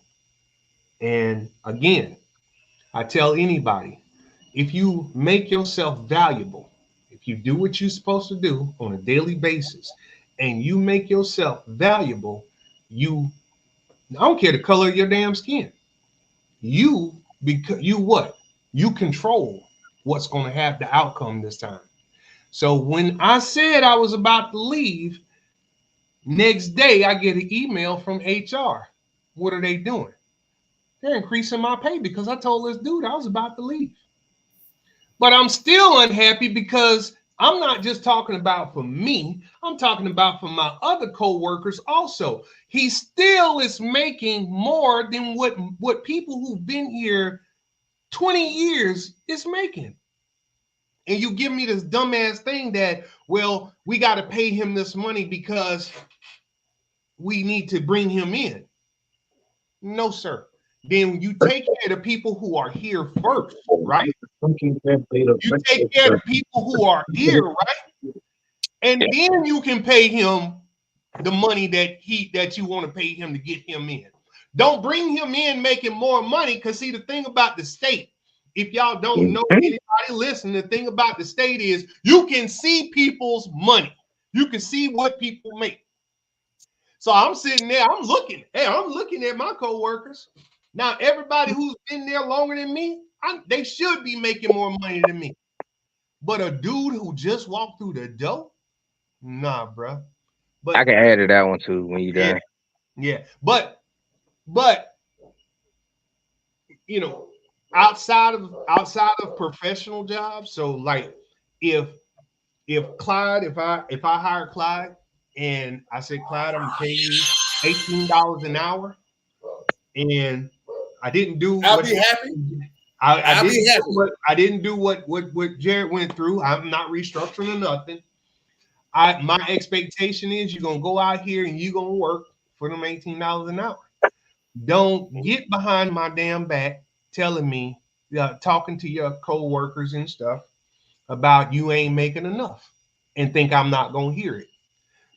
And again, I tell anybody, if you make yourself valuable, if you do what you're supposed to do on a daily basis, and you make yourself valuable, I don't care the color of your damn skin. You what? You control what's going to have the outcome this time. So when I said I was about to leave, next day I get an email from HR. What are they doing? They're increasing my pay because I told this dude I was about to leave. But I'm still unhappy because I'm not just talking about for me, I'm talking about for my other co-workers also. He still is making more than what people who've been here 20 years is making. And you give me this dumbass thing that, well, we got to pay him this money because we need to bring him in. No, sir. Then you take care of the people who are here first, right? You take care of the people who are here, right? And then you can pay him the money that you want to pay him to get him in. Don't bring him in making more money, because see, the thing about the state, if y'all don't know, anybody listen, the thing about the state is you can see people's money. You can see what people make. So I'm sitting there, I'm looking at my co-workers. Now, everybody who's been there longer than me, they should be making more money than me. But a dude who just walked through the door, nah, bro. But I can add to that one too when you're done. Yeah. But you know, outside of professional jobs, so like if Clyde, if I hire Clyde and I say, Clyde, I'm gonna pay you $18 an hour, and I didn't do I'll be happy. I didn't do what Jared went through. I'm not restructuring or nothing. My expectation is you're gonna go out here and you're gonna work for them $18 an hour. Don't get behind my damn back telling me, talking to your co-workers and stuff about you ain't making enough and think I'm not gonna hear it,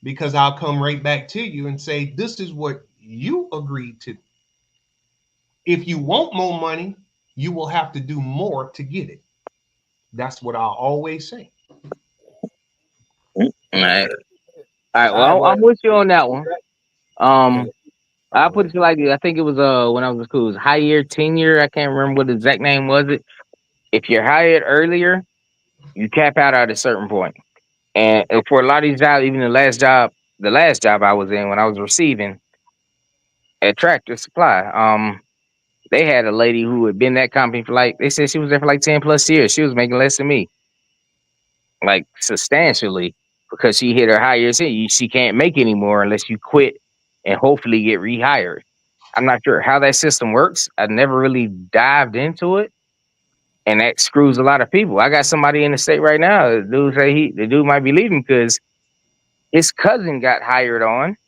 because I'll come right back to you and say, this is what you agreed to. If you want more money, you will have to do more to get it. That's what I'll always say. All right. Well, I'm with you on that one. I put it like this. I think it was when I was in school, it was higher tenure. I can't remember what the exact name was. It. If you're hired earlier, you cap out at a certain point. And for a lot of these jobs, even the last job I was in when I was receiving at Tractor Supply, they had a lady who had been that company for they said she was there for like 10 plus years. She was making less than me, like substantially, because she hit her higher tenure. She can't make anymore unless you quit and hopefully get rehired. I'm not sure how that system works. I never really dived into it, and that screws a lot of people. I got somebody in the state right now. The dude might be leaving because his cousin got hired on,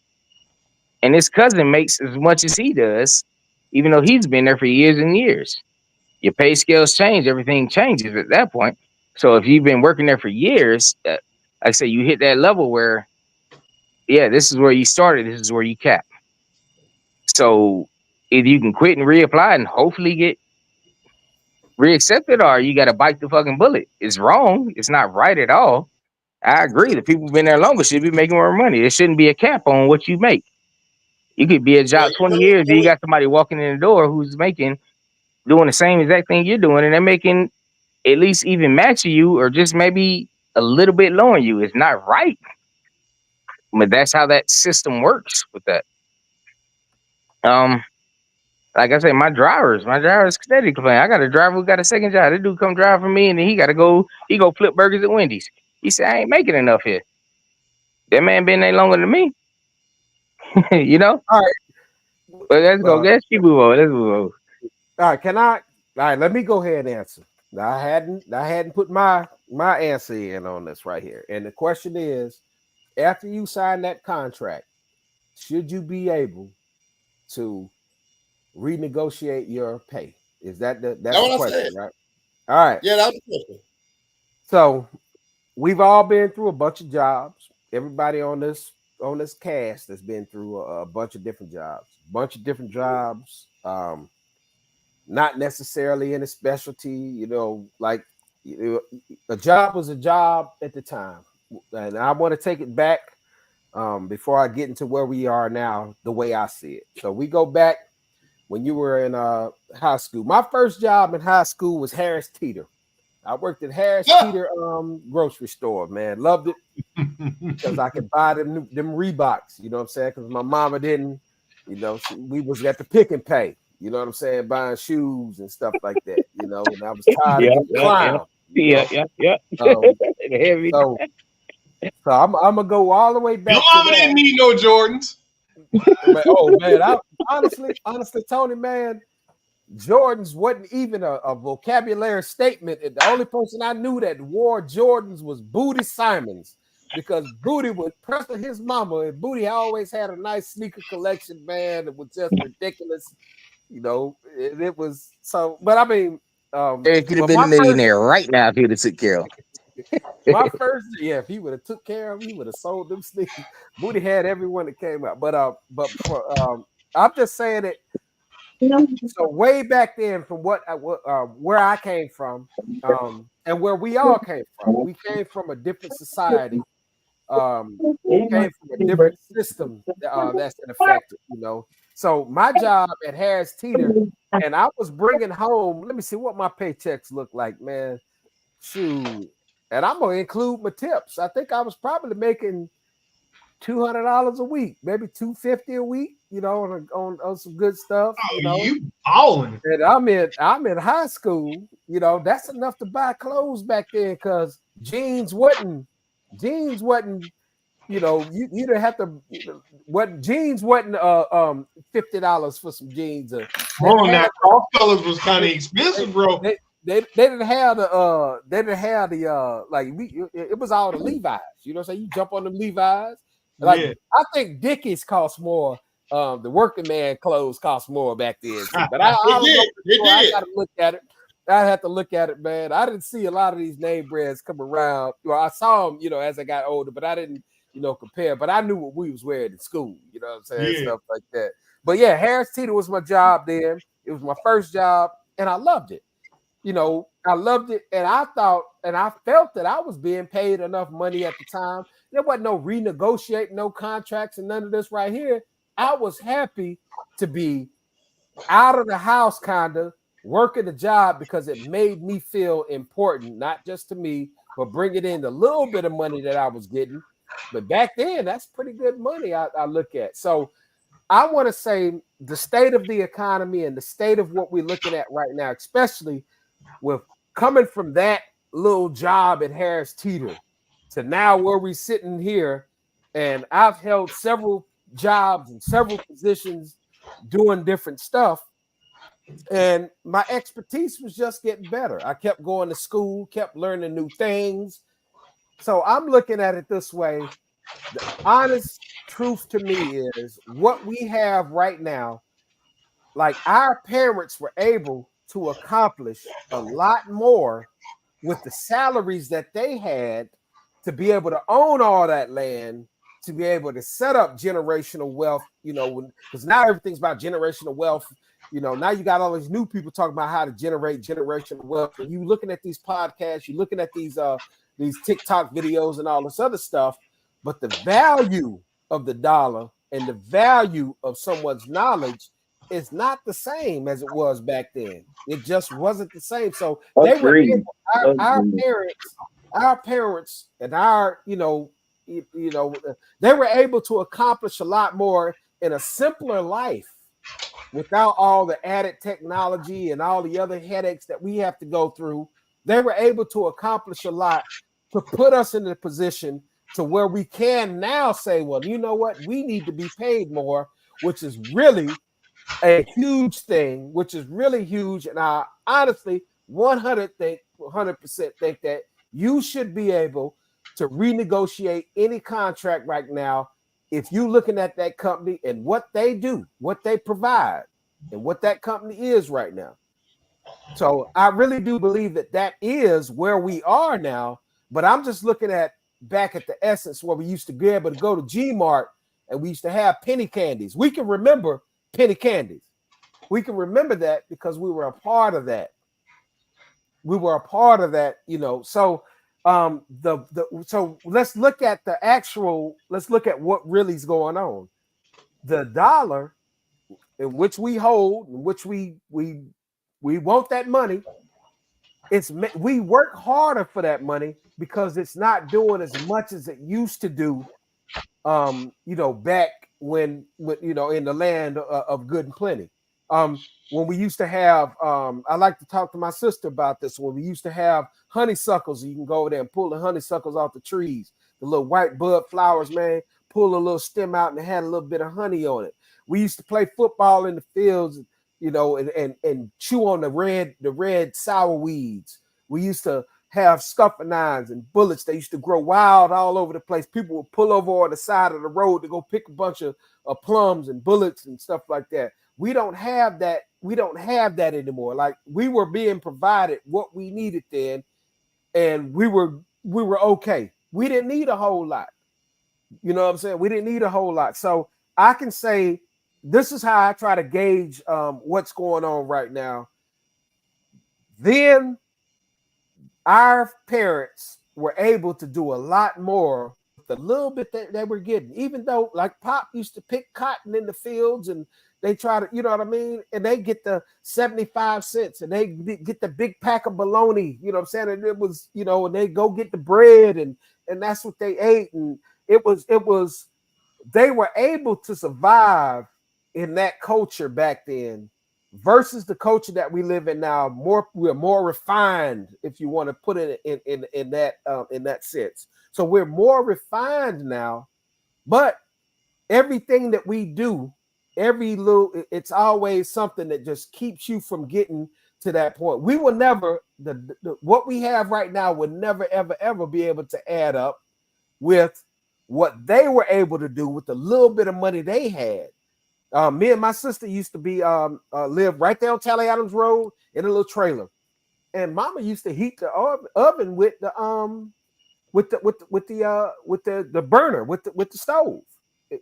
and his cousin makes as much as he does, even though he's been there for years and years. Your pay scales change, everything changes at that point. So if you've been working there for years, like I say, you hit that level where, yeah, this is where you started, this is where you cap. So either you can quit and reapply and hopefully get reaccepted, or you got to bite the fucking bullet. It's wrong. It's not right at all. I agree. The people who've been there longer should be making more money. There shouldn't be a cap on what you make. You could be a job 20 years, and you got somebody walking in the door who's doing the same exact thing you're doing, and they're making at least even matching you, or just maybe a little bit lowering you. It's not right. But that's how that system works with that. Like I say, my drivers steady complaining. I got a driver who got a second job. That dude come drive for me, and then he go flip burgers at Wendy's. He said, I ain't making enough here. That man been there longer than me. You know? All right. But let's go. Let's keep moving on. Let's move on. All right, let me go ahead and answer. I hadn't put my answer in on this right here. And the question is, after you sign that contract, should you be able to renegotiate your pay? Is that's That's the what I question, said. right? All right. Yeah, that was the question. So we've all been through a bunch of jobs. Everybody on this cast has been through a bunch of different jobs. Not necessarily in a specialty, like a job was a job at the time. And I want to take it back before I get into where we are now, the way I see it. So we go back when you were in high school. My first job in high school was Harris Teeter. I worked at Harris Teeter grocery store, man. Loved it because I could buy them Reeboks, you know what I'm saying? Because my mama didn't, we was at the pick and pay, you know what I'm saying? Buying shoes and stuff like that, and I was tired of getting clowned. Yeah. So I'm gonna go all the way back. Your mama didn't need no Jordans. Man, honestly, Tony, man, Jordans wasn't even a vocabulary statement. The only person I knew that wore Jordans was Booty Simons, because Booty was pressing his mama, and Booty always had a nice sneaker collection, man. It was just ridiculous, It was so. But I mean, Eric could have been a millionaire right now if he'd have took care of him. My first, if he would have took care of him, he would have sold them sneakers. Booty had everyone that came out, but I'm just saying that. So way back then, from where I came from, and where we all came from, we came from a different society. We came from a different system that's in effect, So my job at Harris Teeter, and I was bringing home. Let me see what my paychecks look like, man. Shoot. And I'm gonna include my tips. I think I was probably making $200 a week, maybe $250 a week, on some good stuff. You balling. And I'm in high school. That's enough to buy clothes back then, because jeans wasn't. You didn't have to. Jeans wasn't $50 for some jeans. Now cross colors was kind of expensive, bro. They didn't have the it was all the Levi's. You jump on the Levi's. I think Dickies cost more. The working man clothes cost more back then. But I gotta look at it. I had to look at it, man. I didn't see a lot of these name brands come around. Well, I saw them, as I got older, but I didn't, compare. But I knew what we was wearing in school. You know what I'm saying? Stuff like that. But yeah, Harris Teeter was my job then. It was my first job, and I loved it. I loved it, and I thought, and I felt that I was being paid enough money at the time. There wasn't no renegotiating, no contracts, and none of this right here. I was happy to be out of the house, kind of working the job, because it made me feel important, not just to me, but bringing in the little bit of money that I was getting. But back then, that's pretty good money I look at. So I want to say the state of the economy and the state of what we're looking at right now, especially with coming from that little job at Harris Teeter to now where we're sitting here, and I've held several jobs and several positions doing different stuff, and my expertise was just getting better. I kept going to school, kept learning new things. So I'm looking at it this way. The honest truth to me is what we have right now, like our parents were able to accomplish a lot more with the salaries that they had to be able to own all that land, to be able to set up generational wealth, because now everything's about generational wealth. Now you got all these new people talking about how to generate generational wealth. And you looking at these podcasts, you're looking at these TikTok videos and all this other stuff, but the value of the dollar and the value of someone's knowledge is not the same as it was back then. It just wasn't the same. So they were able, our parents and they were able to accomplish a lot more in a simpler life without all the added technology and all the other headaches that we have to go through. They were able to accomplish a lot to put us in a position to where we can now say, well, you know what? We need to be paid more, which is really a huge thing, which is really huge. And I honestly 100% think that you should be able to renegotiate any contract right now. If you're looking at that company and what they do, what they provide, and what that company is right now. So I really do believe that is where we are now. But I'm just looking at back at the essence where we used to be able to go to G-Mart and we used to have penny candies. We can remember penny candies. We can remember that because we were a part of that. We were a part of that, you know. So so let's look at let's look at what really is going on. The dollar in which we hold, in which we want that money. We work harder for that money because it's not doing as much as it used to do. You know, back when you know, in the land of good and plenty. When we used to have, I like to talk to my sister about this. When we used to have honeysuckles, you can go over there and pull the honeysuckles off the trees, the little white bud flowers, man. Pull a little stem out and it had a little bit of honey on it. We used to play football in the fields, you know, and chew on the red sour weeds. We used to have scuffernines and bullets. They used to grow wild all over the place. People would pull over on the side of the road to go pick a bunch of plums and bullets and stuff like that. We don't have that. We don't have that anymore. Like, we were being provided what we needed then, and we were okay. We didn't need a whole lot. You know what I'm saying? We didn't need a whole lot. So I can say this is how I try to gauge what's going on right now. Then our parents were able to do a lot more with the little bit that they were getting, even though, like, Pop used to pick cotton in the fields and they try to, you know what I mean? And they get the 75 cents and they get the big pack of bologna, you know what I'm saying? And it was, you know, and they go get the bread and that's what they ate. And it was, they were able to survive in that culture back then versus the culture that we live in now. We're more refined, if you want to put it in that sense. So we're more refined now, but everything that we do, it's always something that just keeps you from getting to that point. We will never, what we have right now would never, ever, ever be able to add up with what they were able to do with the little bit of money they had. Me and my sister used to be live right there on Tally Adams Road in a little trailer, and Mama used to heat the oven with the burner with the stove.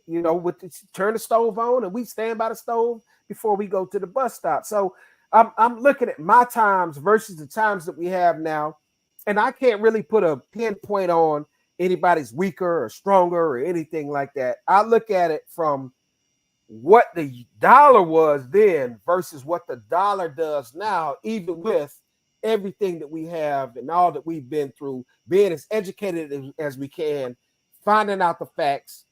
You know, turn the stove on, and we stand by the stove before we go to the bus stop. So I'm looking at my times versus the times that we have now, and I can't really put a pinpoint on anybody's weaker or stronger or anything like that. I look at it from what the dollar was then versus what the dollar does now, even with everything that we have and all that we've been through, being as educated as we can, finding out the facts,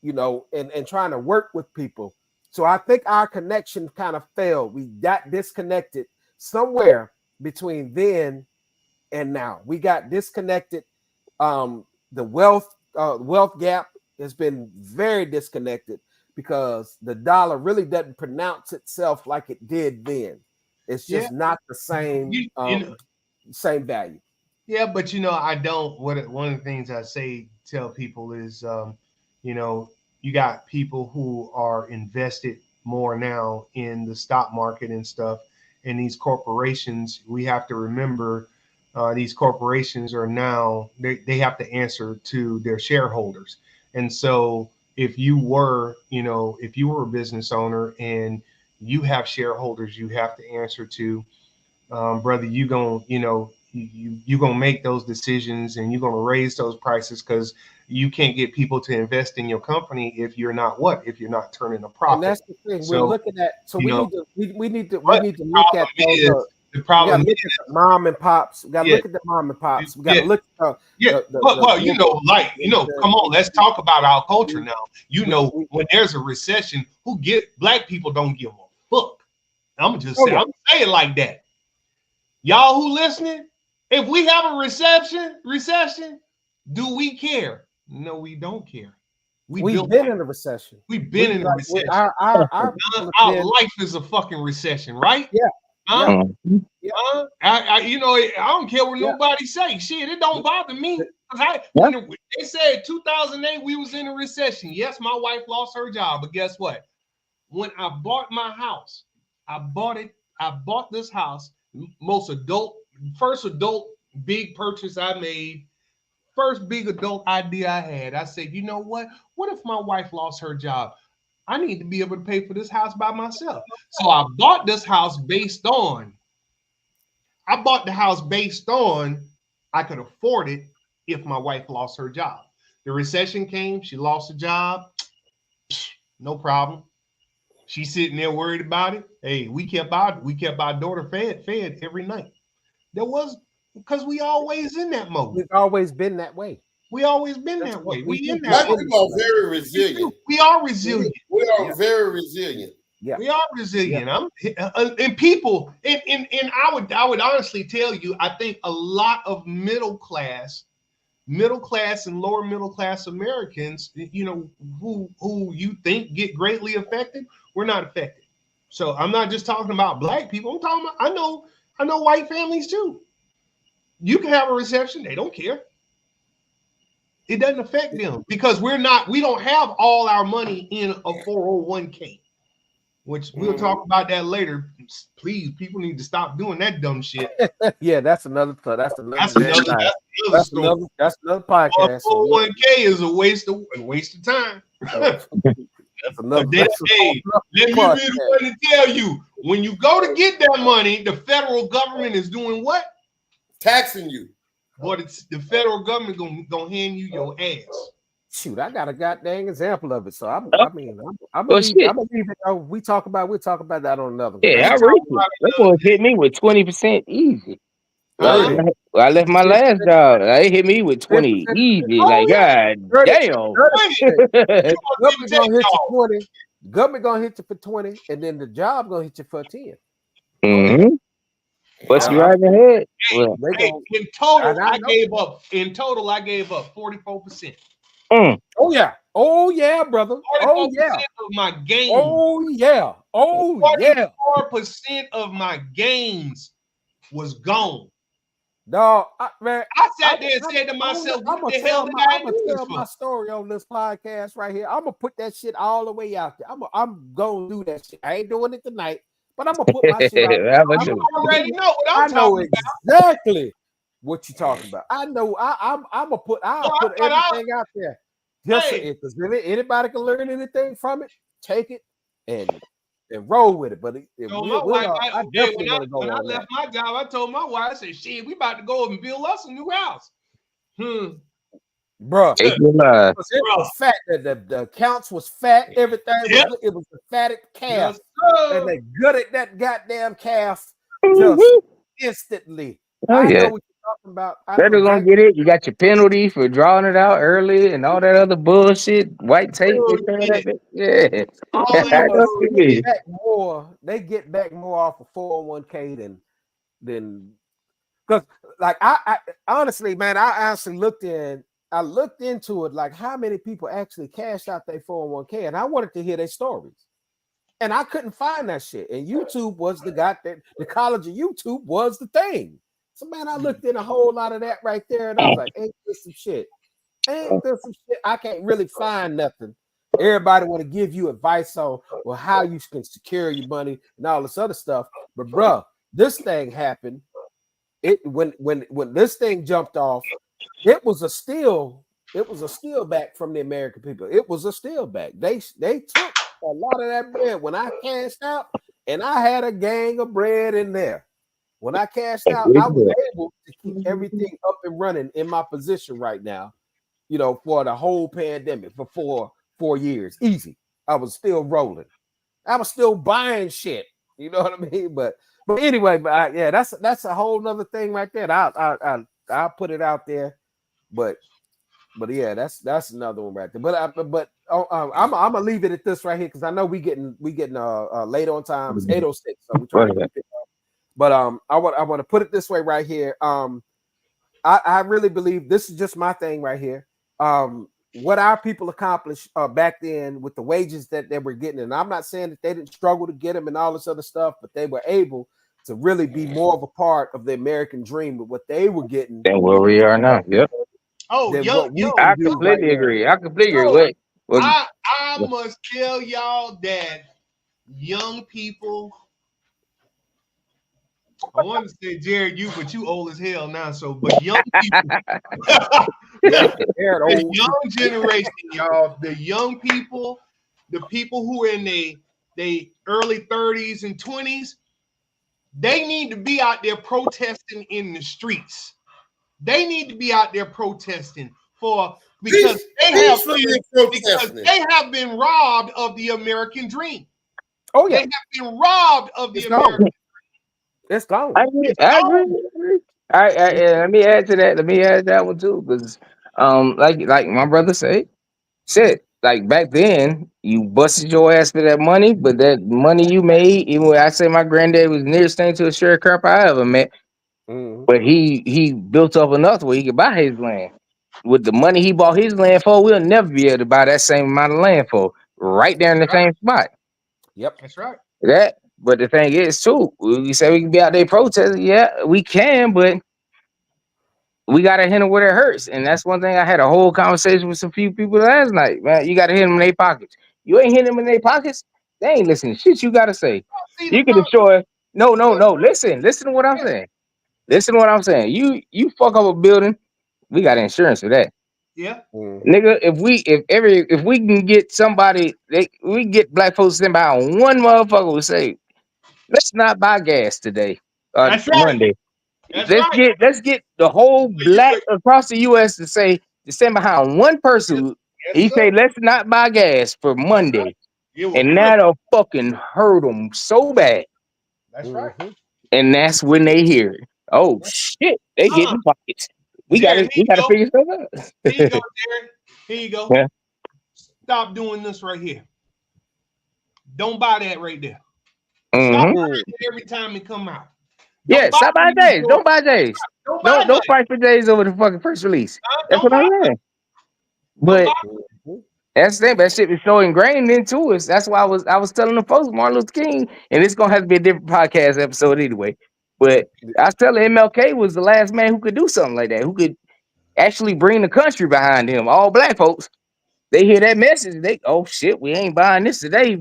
you know, and trying to work with people. So I think our connection kind of failed. We got disconnected somewhere between then and now. We got disconnected. The wealth gap has been very disconnected because the dollar really doesn't pronounce itself like it did then. It's just not the same same value. Yeah, but you know, I don't. One of the things I tell people is, you know, you got people who are invested more now in the stock market and stuff, and these corporations. We have to remember, these corporations are now they have to answer to their shareholders, and so if you were a business owner and you have shareholders you have to answer to, brother, you're gonna make those decisions and you're gonna raise those prices because you can't get people to invest in your company if you're not turning a profit. And that's the thing we're looking at. So we need to look at those. The problem is the mom and pops. We got to look at the mom and pops. We got to look at come on, let's talk about our culture now. You know, when there's a recession, black people don't give a fuck. I'm gonna say it like that. Y'all who listening, if we have a recession, do we care? No, we don't care. We've been in a recession. We've been in a recession. Our life is a fucking recession, right? Yeah. Huh? Yeah. I don't care what Yeah. nobody say. Shit, it don't bother me. 'Cause they said 2008 we was in a recession. Yes, my wife lost her job, but guess what? When I bought my house, I bought this house, first adult big purchase I made, first big adult idea I had. I said, you know what? What if my wife lost her job? I need to be able to pay for this house by myself. So I bought this house I bought the house based on I could afford it if my wife lost her job. The recession came, she lost a job, no problem. She's sitting there worried about it. Hey, we kept our daughter fed every night. There was because we always in that mode. We've always been that way. We always been That's that what way. we We do. in Black that people way. are very resilient. We are resilient. We are very resilient. Yeah. We are resilient. And people, and I would honestly tell you, I think a lot of middle class and lower middle class Americans, who you think get greatly affected, we're not affected. So I'm not just talking about black people. I'm talking about I know white families too. You can have a reception, they don't care. It doesn't affect them because we don't have all our money in a 401k, which we'll talk about that later. Please, people need to stop doing that dumb shit. Yeah, that's another story. That's another podcast. 401k is a waste of time. That's another. Let me be the one to tell you, when you go to get that money, the federal government is doing what? Taxing you. But it's the federal government gonna hand you your ass. Shoot, I got a goddamn example of it. So I'm Well, gonna shit. leave it. We'll talk about that on another one. Yeah, I read it. That boy hit me with 20% easy. Really? I left my last job. They hit me with 20 easy. Like, God damn. Government gonna hit you 20. Government gonna hit you for 20, and then the job gonna hit you for 10. Mm-hmm. Bust you right in the head. Well, In total, I gave up 44%. Oh yeah, brother. 44% of my gains. 44% of my gains was gone. Dog, I sat there and said to myself, what the hell did I do this tell for? my story on this podcast right here. I'm gonna put that shit all the way out there. I'm gonna do that shit. I ain't doing it tonight, but I'm gonna put my shit out there. You already know what I'm talking about. Exactly what you talking about. I know. I'm gonna put everything out there. Just because anybody can learn anything from it, take it and roll with it. But when I left my job, I told my wife, I said, "Shit, we about to go and build us a new house." Bro, it was fat. The accounts was fat. Everything it was a fatted calf, and they gutted that goddamn calf just instantly. Oh, I yeah. know what you're talking about. Better gonna get it. You got your penalty for drawing it out early and all that other bullshit. White tape. Yeah. They get back more off of 401k than because like I honestly, man, I actually looked into it, like how many people actually cashed out their 401k, and I wanted to hear their stories. And I couldn't find that shit. And YouTube was the college of YouTube was the thing. So man, I looked in a whole lot of that right there, and I was like, ain't this some shit? I can't really find nothing. Everybody want to give you advice on how you can secure your money and all this other stuff. But bro, this thing happened. When this thing jumped off, it was a steal back from the American people. It was a steal back. They took a lot of that bread when I cashed out, and I had a gang of bread in there. When I cashed out, I was able to keep everything up and running in my position right now, for the whole pandemic for 4 years. Easy. I was still rolling. I was still buying shit. You know what I mean? But anyway, that's a whole nother thing right there. I'll put it out there. But yeah, that's another one right there. But I'm gonna leave it at this right here because I know we getting late on time. It's 8:06, so we're trying to keep it up. But I want to put it this way right here. I really believe this is just my thing right here. What our people accomplished back then with the wages that they were getting, and I'm not saying that they didn't struggle to get them and all this other stuff, but they were able to really be more of a part of the American dream with what they were getting Than where we are now. Yep. Oh, than yo, what we yo, can I do right completely now. agree. I completely agree. yo, Wait, well, I must tell y'all that young people. I want to say Jared, you, but you old as hell now. So, but young people, Yeah, they're the old. young generation, y'all, the young people, the people who are in they early 30s and 20s, they need to be out there protesting in the streets. They need to be out there protesting because Peacefully protesting. they have been robbed of the American dream. Oh They yeah, have been robbed of the it's gone. American. It's gone. I agree. It's I agree. gone. All right, let me add to that. Let me add that one too, because like my brother said, shit. Like back then, you busted your ass for that money, but that money you made, even when I say my granddad was nearest thing to a sharecropper I ever met, Mhm. but he built up enough where he could buy his land. With the money he bought his land for, we'll never be able to buy that same amount of land for right there in the same spot. Yep. That's right. That, but the thing is too, we say we can be out there protesting. Yeah, we can, but we gotta hit them where it hurts, and that's one thing. I had a whole conversation with some few people last night. Man, you gotta hit them in their pockets. You ain't hitting them in their pockets, they ain't listening. Shit, you gotta say. See, You can destroy. No. Listen to what I'm saying. Listen to what I'm saying. You fuck up a building, we got insurance for that. yeah. Mhm. Nigga, if we can get somebody, we can get black folks sent by on one motherfucker will say, let's not buy gas today, That's right. Monday. That's right. Let's get the whole You black across the U.S. to stand behind one person. yes, He sir. say, let's not buy gas for That's right. Monday, It will and flip. that'll fucking hurt them so bad. That's right. Mhm. And that's when they hear it. Oh shit, they Uh-uh. getting pockets. We Jared, here you gotta go. figure something out. Here you go, Jared. Here you go. Yeah. Stop doing this right here. Don't buy that right there. Stop Mhm. buying Mhm. it every time it come out. Yeah, Don't buy stop buying it J's. Don't buy J's. Don't buy Don't nothing. fight for J's over the fucking first release. That's Don't what I'm buy saying. Don't buy But Mhm. that's the thing. That shit is so ingrained into us. That's why I was telling the folks Martin Luther King, and it's gonna have to be a different podcast episode anyway. But I was telling MLK was the last man who could do something like that, who could actually bring the country behind him. All black folks, they hear that message, they oh shit, we ain't buying this today.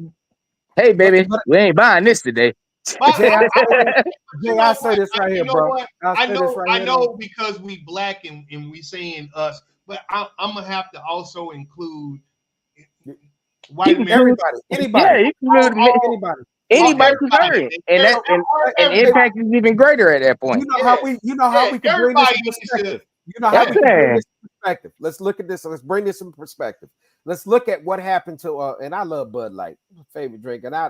Hey baby, But we ain't buying this today. But Jay, I say this. you Jay, know I say what? this right You here, know bro. what? I say this right I here. know because we black and we saying us, but I'm gonna have to also include white You America. Everybody, yeah, anybody, you can really anybody. anybody Look, concerned, and Everybody. and the impact is even greater at that you point. know how we can bring this Everybody in needs to. perspective. You know how That's we can bring it. this in perspective. Let's look at this. Let's bring this in perspective. Let's look at what happened to and I love Bud Light, favorite drink, and I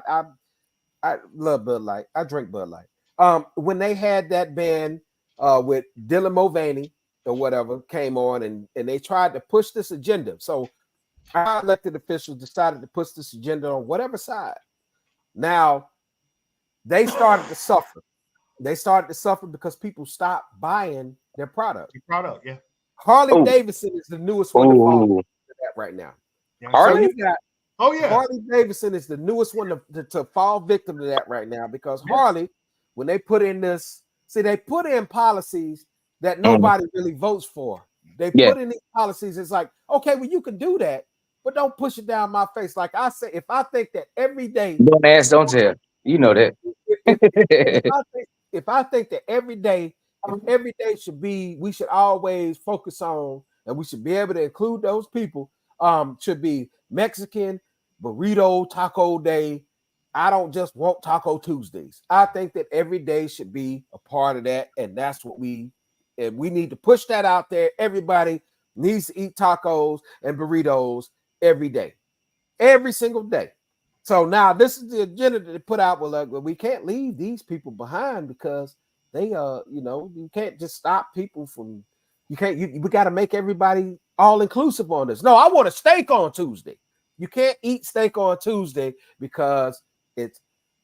love Bud Light. I drink Bud Light. When they had that band with Dylan Mulvaney or whatever came on and they tried to push this agenda. So our elected officials decided to push this agenda on whatever side. Now they started to suffer. They started to suffer because people stopped buying their product. Your product, yeah. Harley Oh, Davidson is the newest one to fall oh, into that right now. Yeah. So Harley? you got Oh yeah. Harley Davidson is the newest one to fall victim to that right now because Harley, when they put in this, they put in policies that nobody really votes for. They Yeah. put in these policies. It's like, okay, well, you can do that, but don't push it down my face. Like I say, if I think that every day, Don't ask, don't tell. You know that. if I think that every day should be, we should always focus on, and we should be able to include those people. Should be Mexican burrito taco day. I don't just want Taco Tuesdays. I think that every day should be a part of that, and that's what we need to push that out there. Everybody needs to eat tacos and burritos every day, every single day. So now this is the agenda that they put out. Well, we can't leave these people behind because they, you can't just stop people from. We got to make everybody all inclusive on this. No, I want a steak on Tuesday. You can't eat steak on Tuesday because it's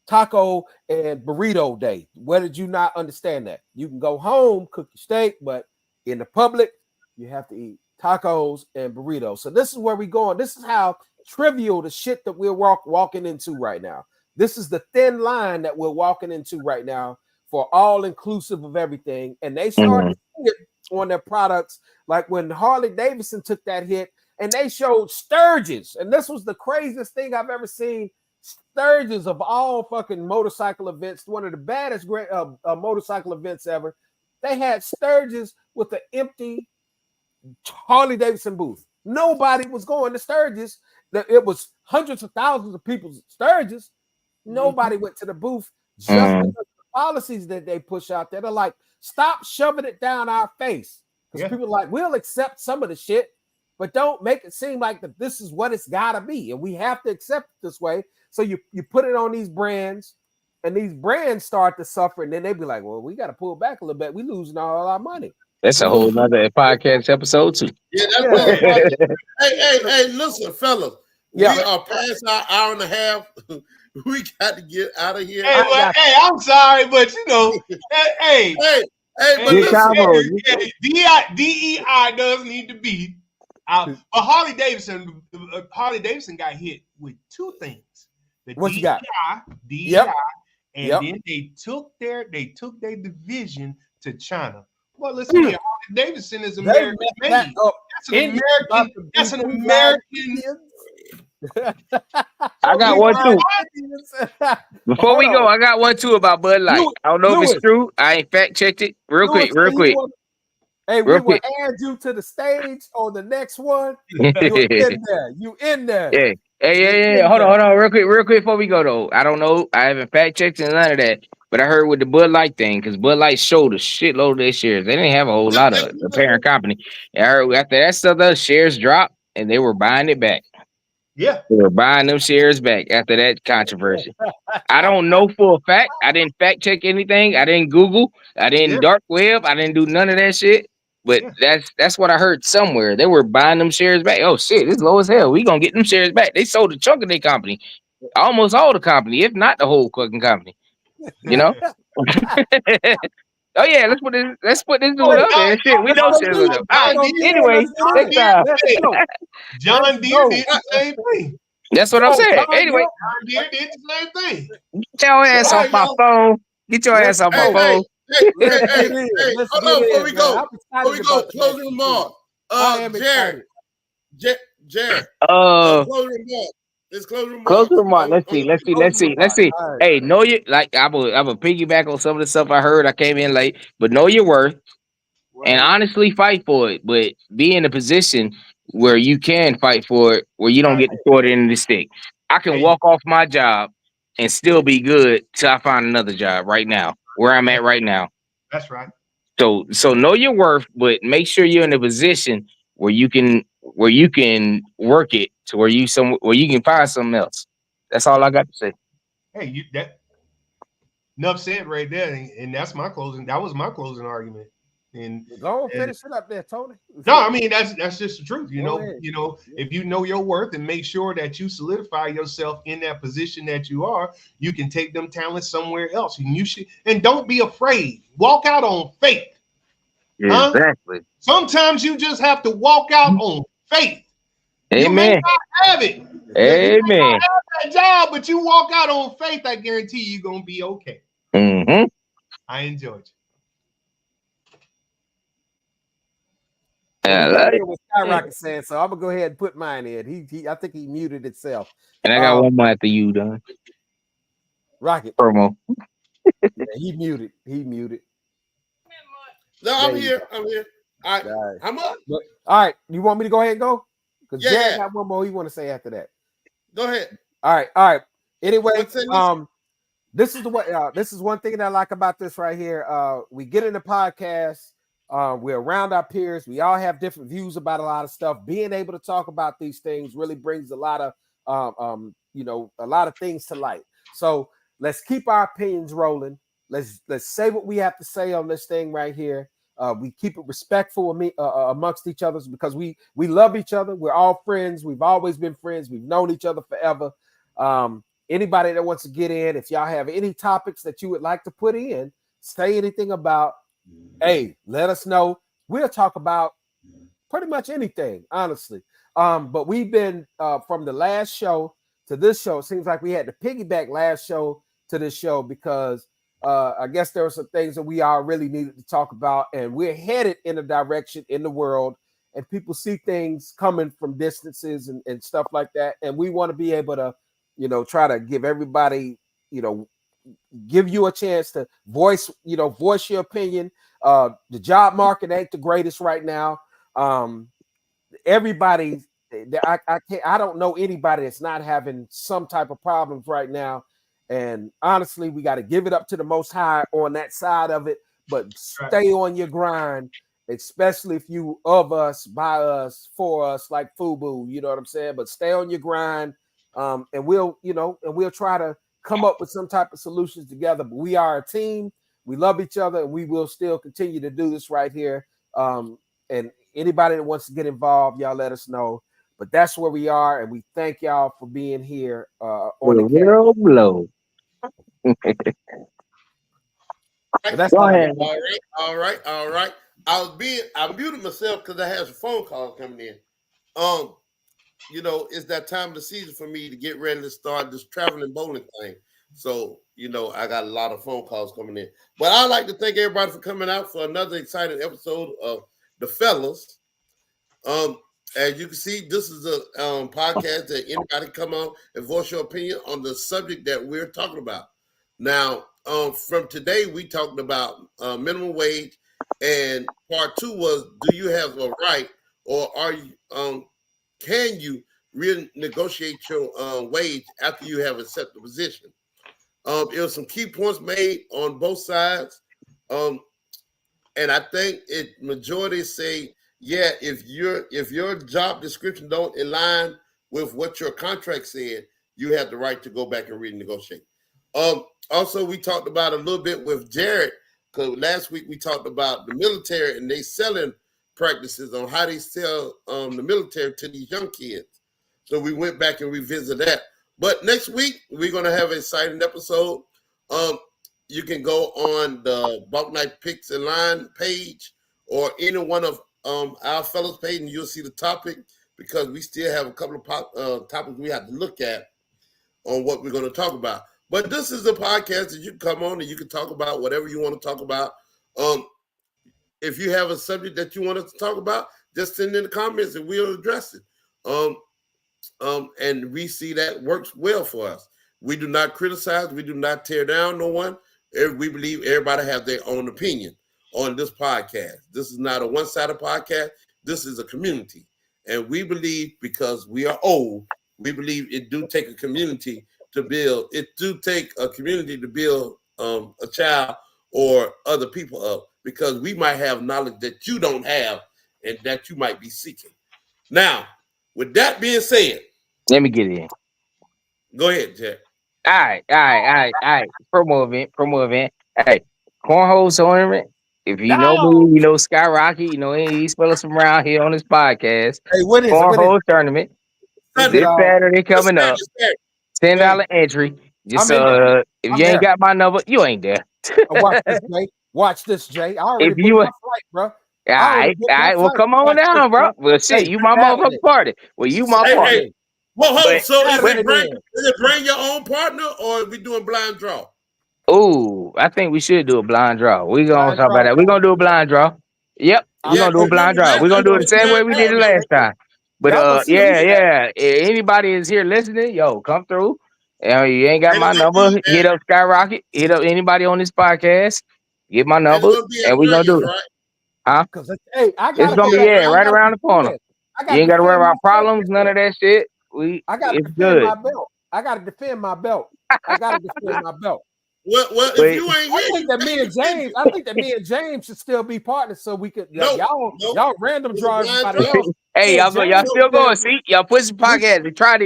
taco and burrito day. Where did you not understand that? You can go home, cook your steak, but in the public, you have to eat tacos and burritos. So this is where we're going. This is how trivial the shit that we're walking into right now. This is the thin line that we're walking into right now for all inclusive of everything, and they started to see it on their products. Like when Harley Davidson took that hit, and they showed Sturgis, and this was the craziest thing I've ever seen. Sturgis of all fucking motorcycle events, one of the baddest motorcycle events ever. They had Sturgis with an empty Harley Davidson booth. Nobody was going to Sturgis. It was hundreds of thousands of people at Sturgis. Nobody went to the booth just because the policies that they push out there. They're like, stop shoving it down our face. Because people are like, we'll accept some of the shit, but don't make it seem like that this is what it's gotta be. And we have to accept it this way. So you put it on these brands, and these brands start to suffer, and then they be like, well, we got to pull back a little bit. We losing all our money. That's a whole nother podcast episode too. Yeah, that's hey, listen, fellas. We are past our hour and a half. We got to get out of here. Hey, I'm sorry, but you know, hey, but listen, DEI does need to be out. But Harley Davidson got hit with two things. What you got? DEI, and then they took their division to China. Well, listen here, Harley Davidson is American made. That's an American. I got one too. Before we go, I got one too about Bud Light. I don't know if it's true. I ain't fact checked it. Real quick. Hey, we will add you to the stage on the next one. You in there. Yeah. Hey, hold on, real quick before we go though. I don't know. I haven't fact checked none of that. But I heard with the Bud Light thing, because Bud Light showed a shitload of their shares. They didn't have a whole lot of the parent company. And I heard after that stuff, the shares dropped and they were buying it back. Yeah. They were buying them shares back after that controversy. I don't know for a fact. I didn't fact check anything. I didn't Google. I didn't dark web. I didn't do none of that shit. But that's what I heard somewhere. They were buying them shares back. Oh shit, it's low as hell. We gonna get them shares back. They sold a chunk of their company. Almost all the company, if not the whole fucking company. You know? Oh yeah, let's put this dude up there. Shit, we know shit. Anyway, next time. John Deere did the same thing. That's what I'm saying. Anyway, John Deere did the same thing. Get your ass off my phone. Get your ass off my phone. Hey, hold on, before we go, closing remark. Jared. Closing remark. Let's see. Hey, know you like I will piggyback on some of the stuff I heard. I came in late, but know your worth and honestly fight for it. But be in a position where you can fight for it, where you don't get the short end of the stick. I can walk off my job and still be good till I find another job right now, where I'm at right now. That's right. So know your worth, but make sure you're in a position where you can work it to where you can find something else. That's all I got to say. Hey, that enough said right there, and that's my closing. That was my closing argument. And go finish it up there, Tony. No, I mean that's just the truth. You know, if you know your worth and make sure that you solidify yourself in that position that you are, you can take them talents somewhere else. And don't be afraid. Walk out on faith. Yeah, exactly. Sometimes you just have to walk out on faith. Amen. You may not have it. Amen. You may not have that job, but you walk out on faith. I guarantee you're gonna be okay. Mm-hmm. I enjoyed you. What Skyrocket saying, so I'm gonna go ahead and put mine in. I think he muted itself. And I got one more after you, done. Rocket promo. Yeah, he muted. No, I'm here. All right. I'm up. All right. You want me to go ahead and go? Because Jared got one more he want to say after that. Go ahead. All right. Anyway, this is one thing that I like about this right here. We get in the podcast. We're around our peers. We all have different views about a lot of stuff. Being able to talk about these things really brings a lot of a lot of things to light. So let's keep our opinions rolling. Let's say what we have to say on this thing right here. We keep it respectful amongst each other because we love each other. We're all friends. We've always been friends. We've known each other forever. Anybody that wants to get in, if y'all have any topics that you would like to put in, say anything about, hey, let us know. We'll talk about pretty much anything, honestly. But we've been from the last show to this show. It seems like we had to piggyback last show to this show because I guess there were some things that we all really needed to talk about, and we're headed in a direction in the world, and people see things coming from distances and stuff like that, and we want to be able to, try to give everybody, give you a chance to voice your opinion. The job market ain't the greatest right now. Everybody, I don't know anybody that's not having some type of problems right now. And honestly, we got to give it up to the Most High on that side of it, but stay on your grind, especially if you of us, by us, for us, like FUBU, you know what I'm saying? But stay on your grind, and we'll try to come up with some type of solutions together. But we are a team. We love each other, and we will still continue to do this right here. And anybody that wants to get involved, y'all let us know. But that's where we are, and we thank y'all for being here on the world blow. That's Go ahead. All right. I muted myself because I had some phone calls coming in. It's that time of the season for me to get ready to start this traveling bowling thing. So, I got a lot of phone calls coming in. But I'd like to thank everybody for coming out for another exciting episode of The Fellas. As you can see, this is a podcast that anybody come on and voice your opinion on the subject that we're talking about. Now, from today, we talked about minimum wage, and part 2 was, do you have a right, or are you can you renegotiate your wage after you have accepted the position? There were some key points made on both sides, and I think majority say, yeah, if your job description don't align with what your contract said, you have the right to go back and renegotiate. Also, we talked about a little bit with Jared, because last week we talked about the military and they selling practices on how they sell the military to these young kids. So we went back and revisited that. But next week, we're going to have an exciting episode. You can go on the Bulk Night Picks and Line page or any one of our fellows page, and you'll see the topic, because we still have a couple of topics we have to look at on what we're going to talk about. But this is a podcast that you can come on and you can talk about whatever you want to talk about. If you have a subject that you want us to talk about, just send in the comments and we'll address it. And we see that works well for us. We do not criticize. We do not tear down no one. We believe everybody has their own opinion on this podcast. This is not a one-sided podcast. This is a community. And we believe, because we are old, we believe it do take a community to build. It do take a community to build a child or other people up, because we might have knowledge that you don't have and that you might be seeking. Now, with that being said, let me get in. Go ahead, Jack. All right. Promo event. Hey, cornhole tournament. If you know me, you know Skyrocket, you know any of these fellas from around here on this podcast. Hey, what is cornhole tournament? This Saturday coming up. $10 entry. Just if you ain't got my number, you ain't there. Watch this, Jay. I already booked my flight, bro. All right. Well, come on down, bro. Well, shit, you my motherfucking party. Well, you my party. Hey. Whoa. So is it bring your own partner, or are we doing blind draw? Ooh, I think we should do a blind draw. We're going to talk about that. We're going to do a blind draw. Yep. We're going to do a blind draw. We're going to do it the same way we did it last time. But yeah. If anybody is here listening, yo, come through. You ain't got my number. Hit up Skyrocket. Hit up anybody on this podcast. Get my number, and we're going to do it. Huh? It's going to be right around the corner. You ain't got to worry about problems, none of that shit. I got to defend my belt. I got to defend my belt. Well, if you ain't here, I think that me and James should still be partners, so we could y'all random draw everybody else. Hey, y'all still going? See, y'all push the podcast.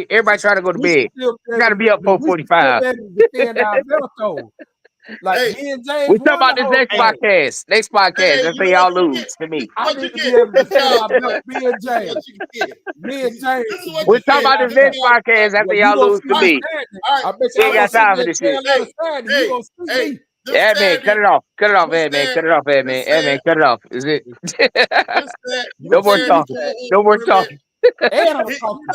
Everybody try to go to bed. You got to be up 4:45. Like me and James, we talk about this next podcast. Next podcast, that's say y'all lose to me. I need to be able to defend my belt. Me and James. We talk about this next podcast after y'all lose to me. I bet you ain't got time for this shit. Yeah, man, cut it off, man. Cut it off, man. Cut it off. Is it? No more talking. And I'm talking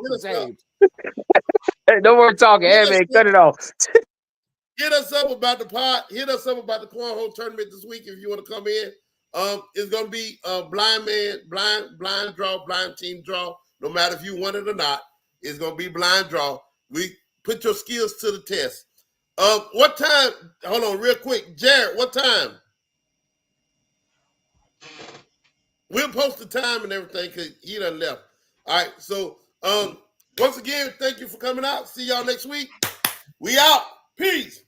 to James. No more talking. Hey, man, cut it off. hit us up about the pod. Hit us up about the cornhole tournament this week if you want to come in. It's gonna be blind draw, blind team draw. No matter if you want it or not, it's gonna be blind draw. We put your skills to the test. What time? Hold on, real quick, Jared. What time? We'll post the time and everything because he done left. All right. So once again, thank you for coming out. See y'all next week. We out. Peace.